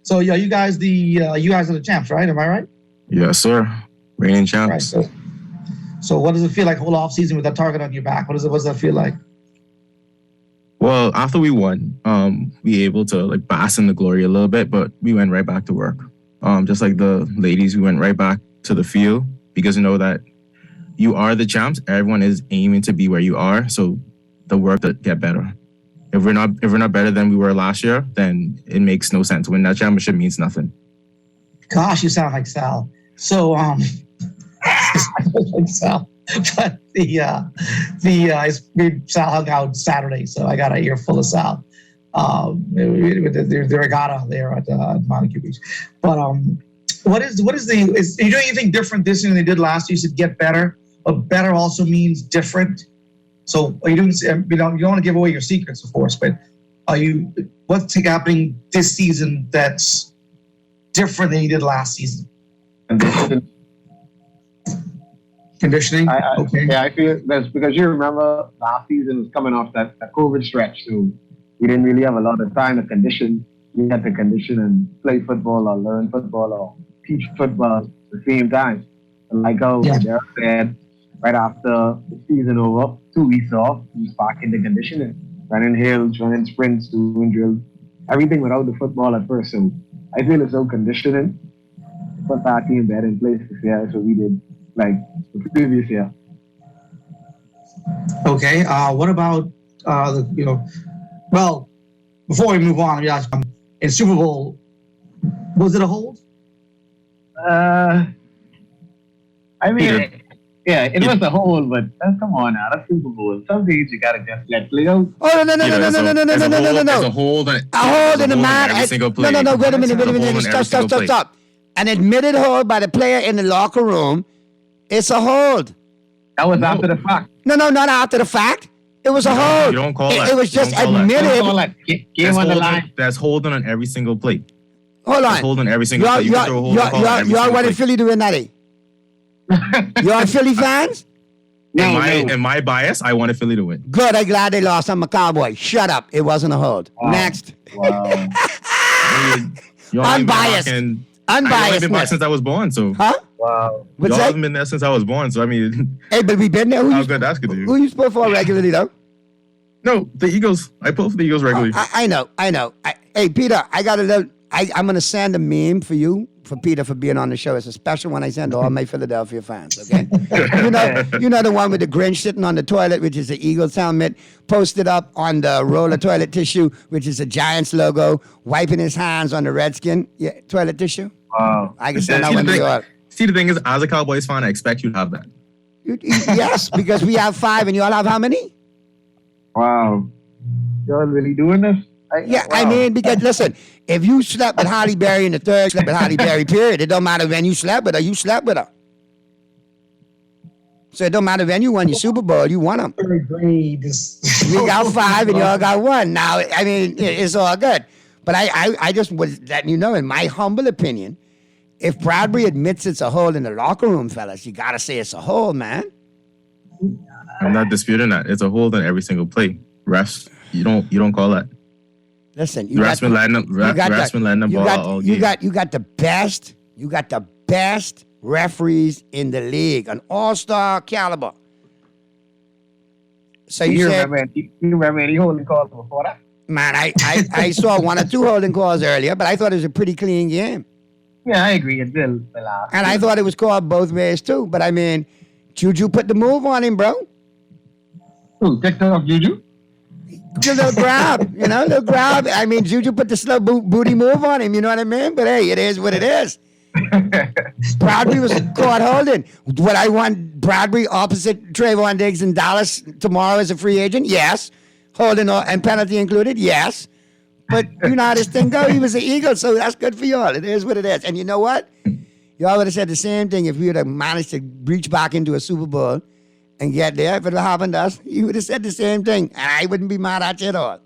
So yeah, you guys are the champs, right? Am I right? Yes, sir. Reigning champs. Right, so what does it feel like whole off season with that target on your back? What does that feel like? Well, after we won, we were able to like bask in the glory a little bit, but we went right back to work. Just like the ladies, we went right back to the field because you know that you are the champs. Everyone is aiming to be where you are, so the work to get better. If we're not better than we were last year, then it makes no sense. Winning that championship means nothing. Gosh, you sound like Sal. So like Sal. But Sal hung out Saturday, so I got an ear full of Sal. With the regatta there at Montague Beach. But are you doing anything different this year than they did last year? You said get better, but better also means different. So are you doing? You don't want to give away your secrets, of course, but what's happening this season that's different than you did last season? Conditioning. Okay. Yeah, I feel that's because you remember last season was coming off that COVID stretch, so we didn't really have a lot of time to condition. We had to condition and play football or learn football or teach football at the same time. And like how Derek said, right after the season over, 2 weeks off, we was back into conditioning, running hills, running sprints, doing drills, everything without the football at first. So I feel as though conditioning put our team better in place this year. So we did like the previous year. Okay. What about well, before we move on, in Super Bowl, was it a hold? I mean, it was a hold, but come on now, that's Super Bowl. Some days you gotta just let play out. Oh no! There's a hold in the man. every single play. No. Wait a minute. Stop. An admitted hold by the player in the locker room. It's a hold. That was after the fact. No, not after the fact. It was a hold. You don't call that. It was just admitted. Game on the line. That's holding on every single play. Hold on. That's holding every single play. You can throw a hold on y'all wanted Philly to win that, eh? Y'all Philly fans? In my bias, I wanted Philly to win. Good. I'm glad they lost. I'm a Cowboy. Shut up. It wasn't a hold. Wow. Next. Wow. Unbiased. I've only been back since I was born, so. Huh? Wow. Y'all haven't been there since I was born, so I mean. Hey, but we been there. How good that's good to you. Who you supposed for regularly, though? No, the Eagles. I pull for the Eagles regularly. I know. Hey, Peter, I'm going to send a meme for you, for Peter, for being on the show. It's a special one I send to all my Philadelphia fans, okay? you know the one with the Grinch sitting on the toilet, which is the Eagles helmet, posted up on the roll of toilet tissue, which is the Giants logo, wiping his hands on the Redskin toilet tissue? Wow. I can send that one to you all. See, the thing is, as a Cowboys fan, I expect you to have that. Yes, because we have 5 and you all have how many? Wow. Y'all really doing this? I mean, because listen, if you slept with Holly Berry in the third, slept with Holly Berry, period, it don't matter when you slept with her, you slept with her. So it don't matter when you won your Super Bowl, you won them. Third grade. We got 5 and y'all got 1. Now, I mean, it's all good. But I just was letting you know, in my humble opinion, if Bradbury admits it's a hold in the locker room, fellas, you got to say it's a hold, man. I'm not disputing that. It's a hold on every single play. Refs, you don't call that. Listen, refs been letting them ball all game. You got the best referees in the league, an all-star caliber. So you remember any holding calls before that? Man, I saw 1 or 2 holding calls earlier, but I thought it was a pretty clean game. Yeah, I agree. It did. And I thought it was called both ways too. But I mean, Juju put the move on him, bro. Who? Ticked off Juju? Just a little grab, little grab. I mean, Juju put the slow booty move on him, you know what I mean? But hey, it is what it is. Bradbury was caught holding. Would I want Bradbury opposite Trayvon Diggs in Dallas tomorrow as a free agent? Yes. Holding and penalty included? Yes. But you know how this thing go. He was an Eagle, so that's good for y'all. It is what it is. And you know what? Y'all would have said the same thing if we would have managed to reach back into a Super Bowl and get there. If it happened to us, you would have said the same thing. And I wouldn't be mad at you at all.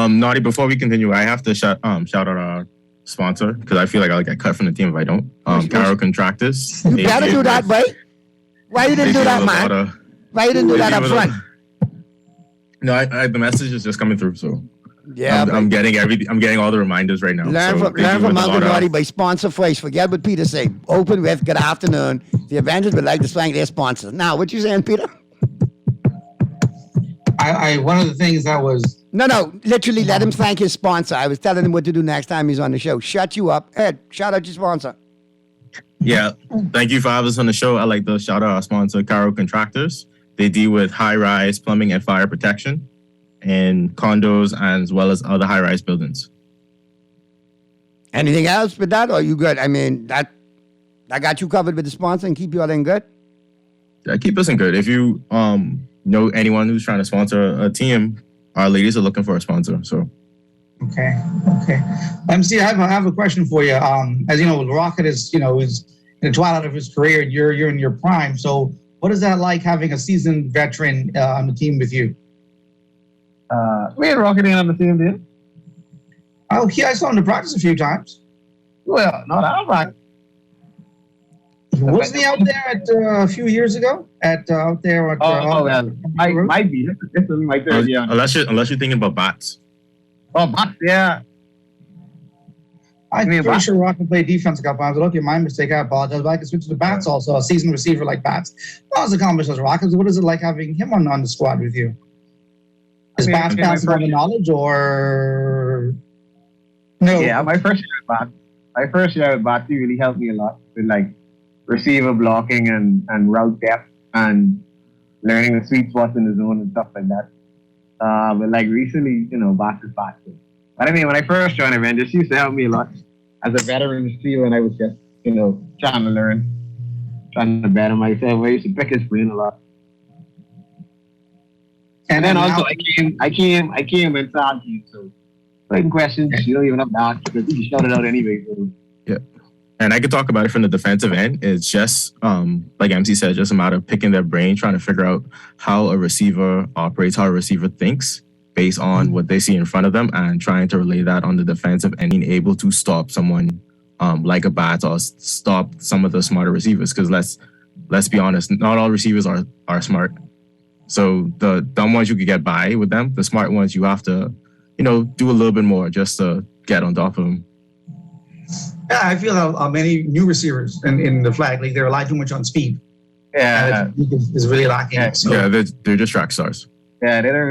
Naughty, before we continue, I have to shout out our sponsor because I feel like I'll get cut from the team if I don't. Caro Contractors. You better do that, boy. Why you didn't do that, man? Why you didn't do that up front? No, the message is just coming through, so yeah, I'm getting all the reminders right now. Learn from Uncle Naughty by sponsor first. Forget what Peter say. Open with good afternoon. The Avengers would like to thank their sponsors. Now, what you saying, Peter? I one of the things that was no, literally let him thank his sponsor. I was telling him what to do next time he's on the show. Shut you up, Ed. Shout out your sponsor. Yeah, thank you for having us on the show. I'd like to shout out our sponsor, Caro Contractors. They deal with high-rise plumbing and fire protection in condos as well as other high-rise buildings. Anything else with that, or are you good? I mean, that got you covered with the sponsor and keep you all in good? Yeah, keep us in good. If you know anyone who's trying to sponsor a team, our ladies are looking for a sponsor. So, okay. MC, I have a question for you. As you know, Rocket is is in the twilight of his career. You're in your prime. So, what is that like having a seasoned veteran on the team with you? We had Rocket in on the team, did? Oh, yeah, I saw him to practice a few times. Well, not out right. Wasn't he out there a few years ago? Out there at might be. This is my third year. Unless you're thinking about bats. Oh, bats, yeah. I'm pretty sure Rocket played defense a couple times. Okay, my mistake. I apologize. But I can switch to the bats also. A seasoned receiver like bats. Not as accomplished as Rocket. What is it like having him on the squad with you? Is Bats passing on the knowledge or no? Yeah, my first year at Bats, he really helped me a lot with like receiver blocking and route depth and learning the sweet spots in the zone and stuff like that. But like recently, Bats is Bats. But I mean, when I first joined Avengers, he used to help me a lot as a veteran receiver, and I was just, trying to learn, trying to better myself. I used to pick his brain a lot. And then also, I came inside you, so certain questions you don't even have to ask because you shout it out anyway. So. Yeah, and I could talk about it from the defensive end. It's just like MC said, just a matter of picking their brain, trying to figure out how a receiver operates, how a receiver thinks, based on what they see in front of them, and trying to relay that on the defensive end, being able to stop someone like a Bats or stop some of the smarter receivers. Because let's be honest, not all receivers are smart. So the dumb ones you could get by with them, the smart ones you have to, do a little bit more just to get on top of them. Yeah, I feel many new receivers in the flag league, they rely too much on speed. Yeah, is really lacking. Yeah, so. Yeah, they're just track stars. Yeah, they don't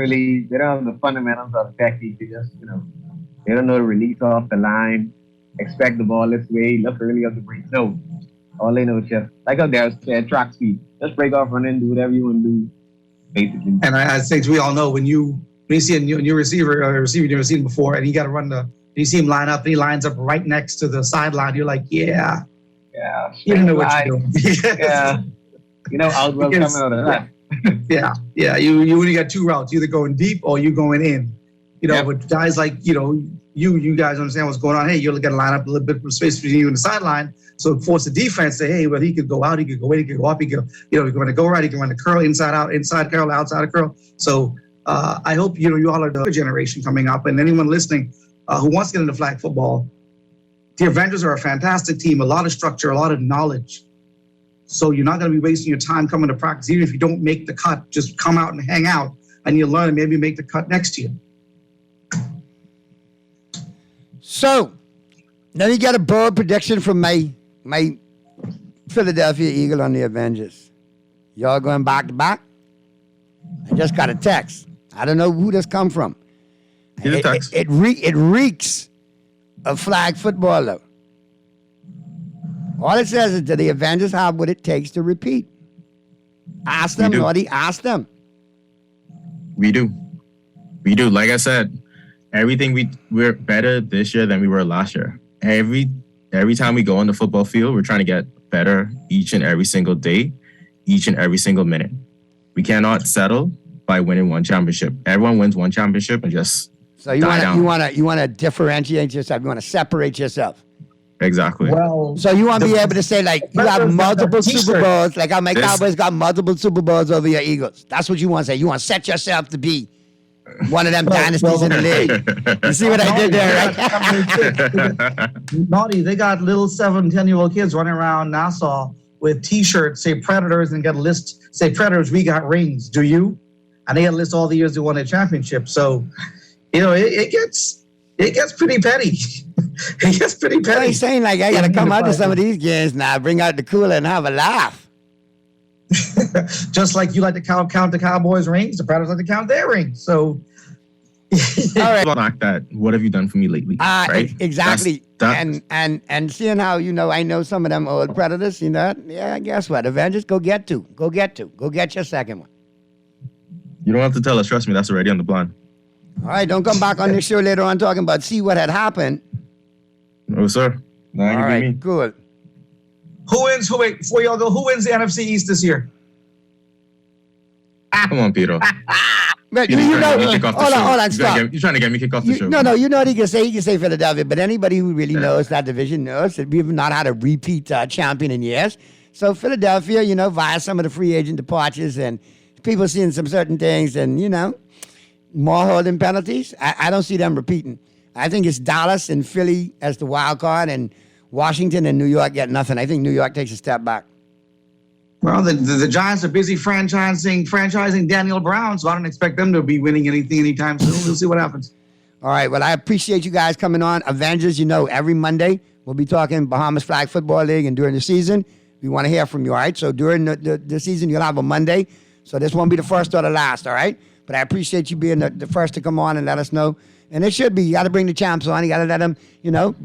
have the fundamentals of the technique. They just, they don't know to release off the line, expect the ball this way, look early up the break. No, all they know is just like out there, track speed. Just break off, run in, do whatever you want to do. Basically. And I think we all know when you see a new receiver, a receiver you've never seen before, and you got to run you see him line up, and he lines up right next to the sideline. You're like, yeah, you don't know what you're doing. Yeah, Outwell coming out of that. Yeah. You only got two routes: either going deep or you going in. With guys like you guys understand what's going on. Hey, you're gonna line up a little bit of space between you and the sideline, so force the defense to hey, well, he could go out, he could go in, he could go up, he could he can run a go right, he can run the curl inside out, inside curl, outside of curl. So I hope you all are the generation coming up, and anyone listening who wants to get into flag football, the Avengers are a fantastic team, a lot of structure, a lot of knowledge. So you're not going to be wasting your time coming to practice, even if you don't make the cut. Just come out and hang out, and you'll learn and maybe make the cut next year. So, let me get a bold prediction from my Philadelphia Eagle on the Avengers. Y'all going back to back? I just got a text. I don't know who this come from. It reeks of flag football, though. All it says is that the Avengers have what it takes to repeat. Ask them, Naughty. Ask them. We do. Like I said, we're better this year than we were last year. Every time we go on the football field, we're trying to get better each and every single day, each and every single minute. We cannot settle by winning one championship. Everyone wins one championship and just you want to differentiate yourself. You want to separate yourself. Exactly. Well, so you want to be able to say, like, you have multiple Super Bowls, like how my Cowboys got multiple Super Bowls over your Eagles. That's what you want to say. You want to set yourself to be one of them dynasties in the league. You see what I did there, right? Naughty, they got little 7, 10-year-old kids running around Nassau with T-shirts, say Predators, and got a list, say Predators, we got rings. Do you? And they got a list all the years they won a championship. So, it gets pretty petty. It gets pretty petty. He's saying, like, I got to come out to some of these games now, bring out the cooler and have a laugh. Just like you like to count the Cowboys' rings, the Predators like to count their rings. So, all right. Like that. What have you done for me lately? Right? Exactly. And seeing how, I know some of them old Predators, yeah, guess what? Avengers, go get your second one. You don't have to tell us. Trust me, that's already on the plan. All right, don't come back on this show later on talking about see what had happened. No, sir. All right, good. Who wins? Before y'all go, who wins the NFC East this year? Come on, Peter. But hold on, stop. You're trying to get me kicked off the show. No, you know what he can say? He can say Philadelphia, but anybody who really knows that division knows that we've not had a repeat champion in years. So Philadelphia, via some of the free agent departures and people seeing some certain things and, more holding penalties, I don't see them repeating. I think it's Dallas and Philly as the wild card, and Washington and New York get nothing. I think New York takes a step back. Well, the Giants are busy franchising Daniel Brown, so I don't expect them to be winning anything anytime soon. We'll see what happens. All right. Well, I appreciate you guys coming on. Avengers, every Monday we'll be talking Bahamas Flag Football League, and during the season, we want to hear from you, all right? So during the season, you'll have a Monday. So this won't be the first or the last, all right? But I appreciate you being the first to come on and let us know. And it should be. You got to bring the champs on. You got to let them,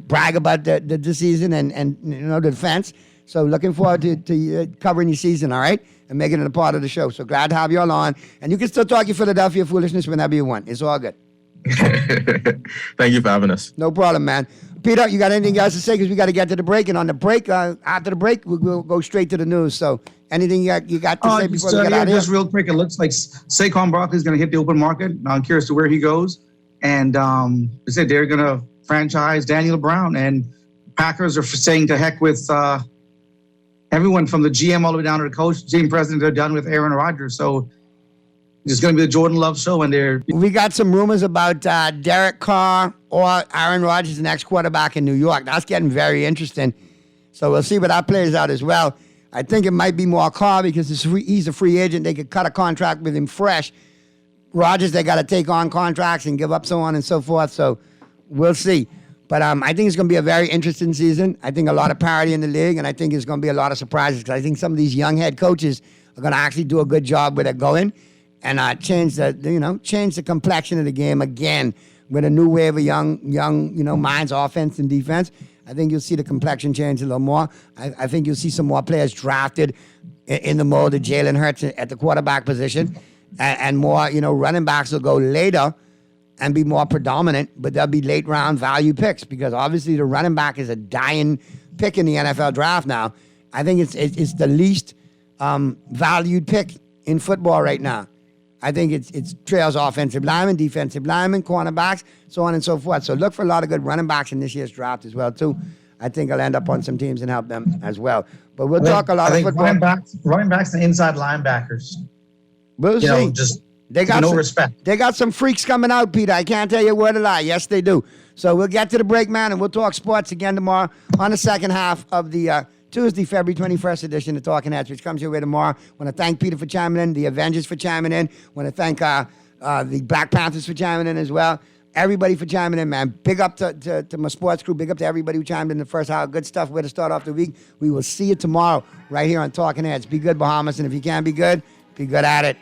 brag about the season and the defense. So looking forward to covering your season, all right? And making it a part of the show. So glad to have you all on. And you can still talk your Philadelphia foolishness whenever you want. It's all good. Thank you for having us. No problem, man. Peter, you got anything else to say? Because we got to get to the break. And on the break, after the break, we'll go straight to the news. So anything you got to say before we get out of here? Just real quick, it looks like Saquon Barkley is going to hit the open market. I'm curious to where he goes. And they said they're going to franchise Daniel Brown. And Packers are saying to heck with everyone from the GM all the way down to the coach, team president. They're done with Aaron Rodgers. So it's going to be the Jordan Love show. And we got some rumors about Derek Carr or Aaron Rodgers, the next quarterback in New York. That's getting very interesting. So we'll see what that plays out as well. I think it might be more Carr because he's a free agent. They could cut a contract with him fresh. Rodgers, they got to take on contracts and give up so on and so forth. So we'll see. But I think it's going to be a very interesting season. I think a lot of parity in the league, and I think it's going to be a lot of surprises because I think some of these young head coaches are going to actually do a good job with it going and change the complexion of the game again with a new wave of young minds, offense and defense. I think you'll see the complexion change a little more. I think you'll see some more players drafted in the mold of Jalen Hurts at the quarterback position, and more, running backs will go later and be more predominant, but they'll be late round value picks because obviously the running back is a dying pick in the NFL draft now. I think it's the least valued pick in football right now. I think it's trails offensive linemen, defensive linemen, cornerbacks, so on and so forth. So look for a lot of good running backs in this year's draft as well, too. I think I'll end up on some teams and help them as well. But we'll talk a lot of football. Running backs and inside linebackers. We'll see. They got respect. They got some freaks coming out, Peter. I can't tell you a word of lie. Yes, they do. So we'll get to the break, man, and we'll talk sports again tomorrow on the second half of the Tuesday, February 21st edition of Talking Heads, which comes your way tomorrow. I want to thank Peter for chiming in, the Avengers for chiming in. I want to thank the Black Panthers for chiming in as well. Everybody for chiming in, man. Big up to my sports crew. Big up to everybody who chimed in the first hour. Good stuff. Way to start off the week. We will see you tomorrow right here on Talking Heads. Be good, Bahamas, and if you can't be good at it.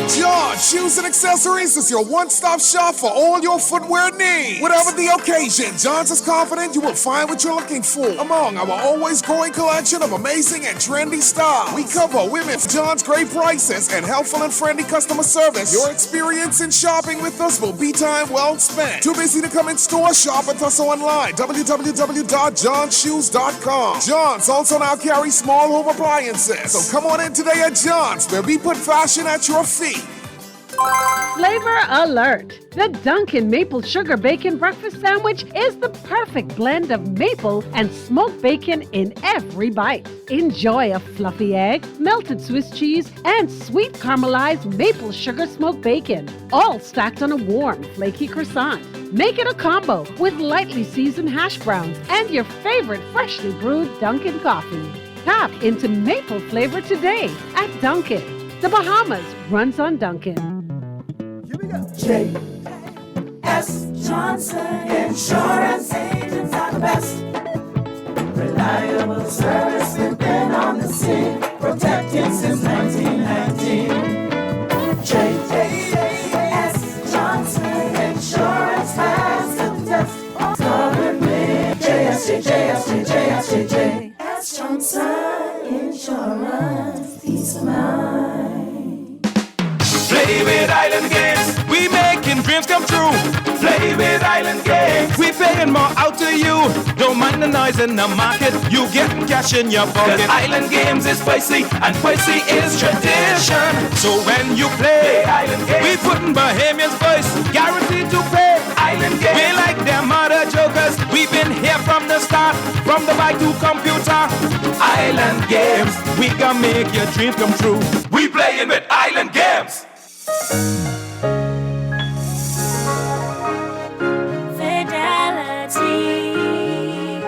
George, Shoes and Accessories is your one-stop shop for all your footwear needs. Whatever the occasion, John's is confident you will find what you're looking for among our always growing collection of amazing and trendy styles. We cover women's John's great prices and helpful and friendly customer service. Your experience in shopping with us will be time well spent. Too busy to come in store? Shop with us online. www.johnshoes.com. John's also now carries small home appliances. So come on in today at John's, where we put fashion at your feet. Flavor alert! The Dunkin' Maple Sugar Bacon Breakfast Sandwich is the perfect blend of maple and smoked bacon in every bite. Enjoy a fluffy egg, melted Swiss cheese, and sweet caramelized maple sugar smoked bacon, all stacked on a warm, flaky croissant. Make it a combo with lightly seasoned hash browns and your favorite freshly brewed Dunkin' coffee. Tap into maple flavor today at Dunkin'. The Bahamas runs on Dunkin'. J.S. Johnson Insurance Agents are the best. Reliable service, we've been on the scene, protecting since 1919. J.S. Johnson Insurance has the test. Covered me. J.S. Johnson Insurance, peace of mind. Play with Island Games, we making dreams come true. Play with Island Games, we paying more out to you. Don't mind the noise in the market, you get cash in your pocket. 'Cause Island Games is spicy, and spicy is tradition. So when you play Island Games, we putting Bahamians first, guaranteed to pay. Island Games, we like them other jokers, we've been here from the start, from the bike to computer. Island Games, we can make your dreams come true. We playing with Island Games.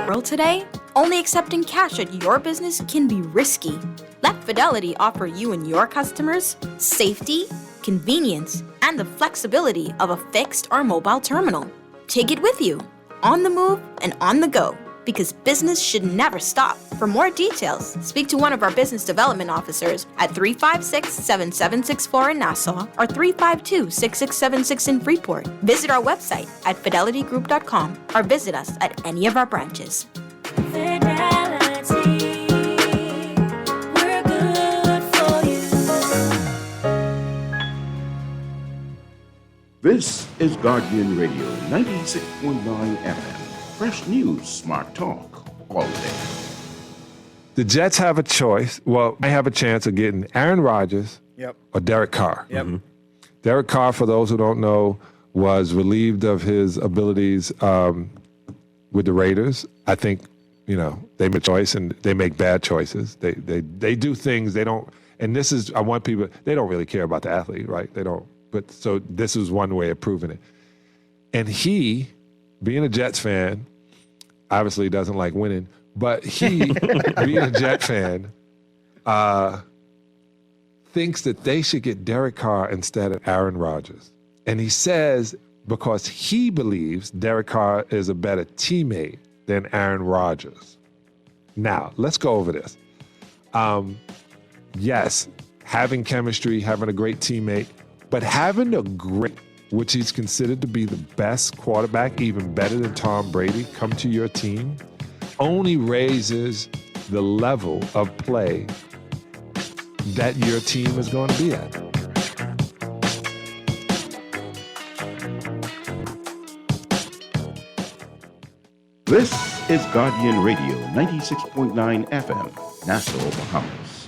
World today, only accepting cash at your business can be risky. Let Fidelity offer you and your customers safety, convenience, and the flexibility of a fixed or mobile terminal. Take it with you, on the move and on the go, because business should never stop. For more details, speak to one of our business development officers at 356-7764 in Nassau or 352-6676 in Freeport. Visit our website at fidelitygroup.com or visit us at any of our branches. Fidelity, we're good for you. This is Guardian Radio 96.9 FM. Fresh news, smart talk, all day. The Jets have a choice. Well, they have a chance of getting Aaron Rodgers or Derek Carr. Derek Carr, for those who don't know, was relieved of his abilities with the Raiders. I think, they make a choice and they make bad choices. They do things they don't. And this is, I want people, they don't really care about the athlete, right? They don't. But so this is one way of proving it. And he, being a Jets fan, obviously doesn't like winning, but he, being a Jet fan, thinks that they should get Derek Carr instead of Aaron Rodgers. And he says because he believes Derek Carr is a better teammate than Aaron Rodgers. Now, let's go over this. Yes, having chemistry, having a great teammate, but having a great, which he's considered to be the best quarterback, even better than Tom Brady, come to your team, only raises the level of play that your team is going to be at. This is Guardian Radio 96.9 FM, Nassau, Bahamas.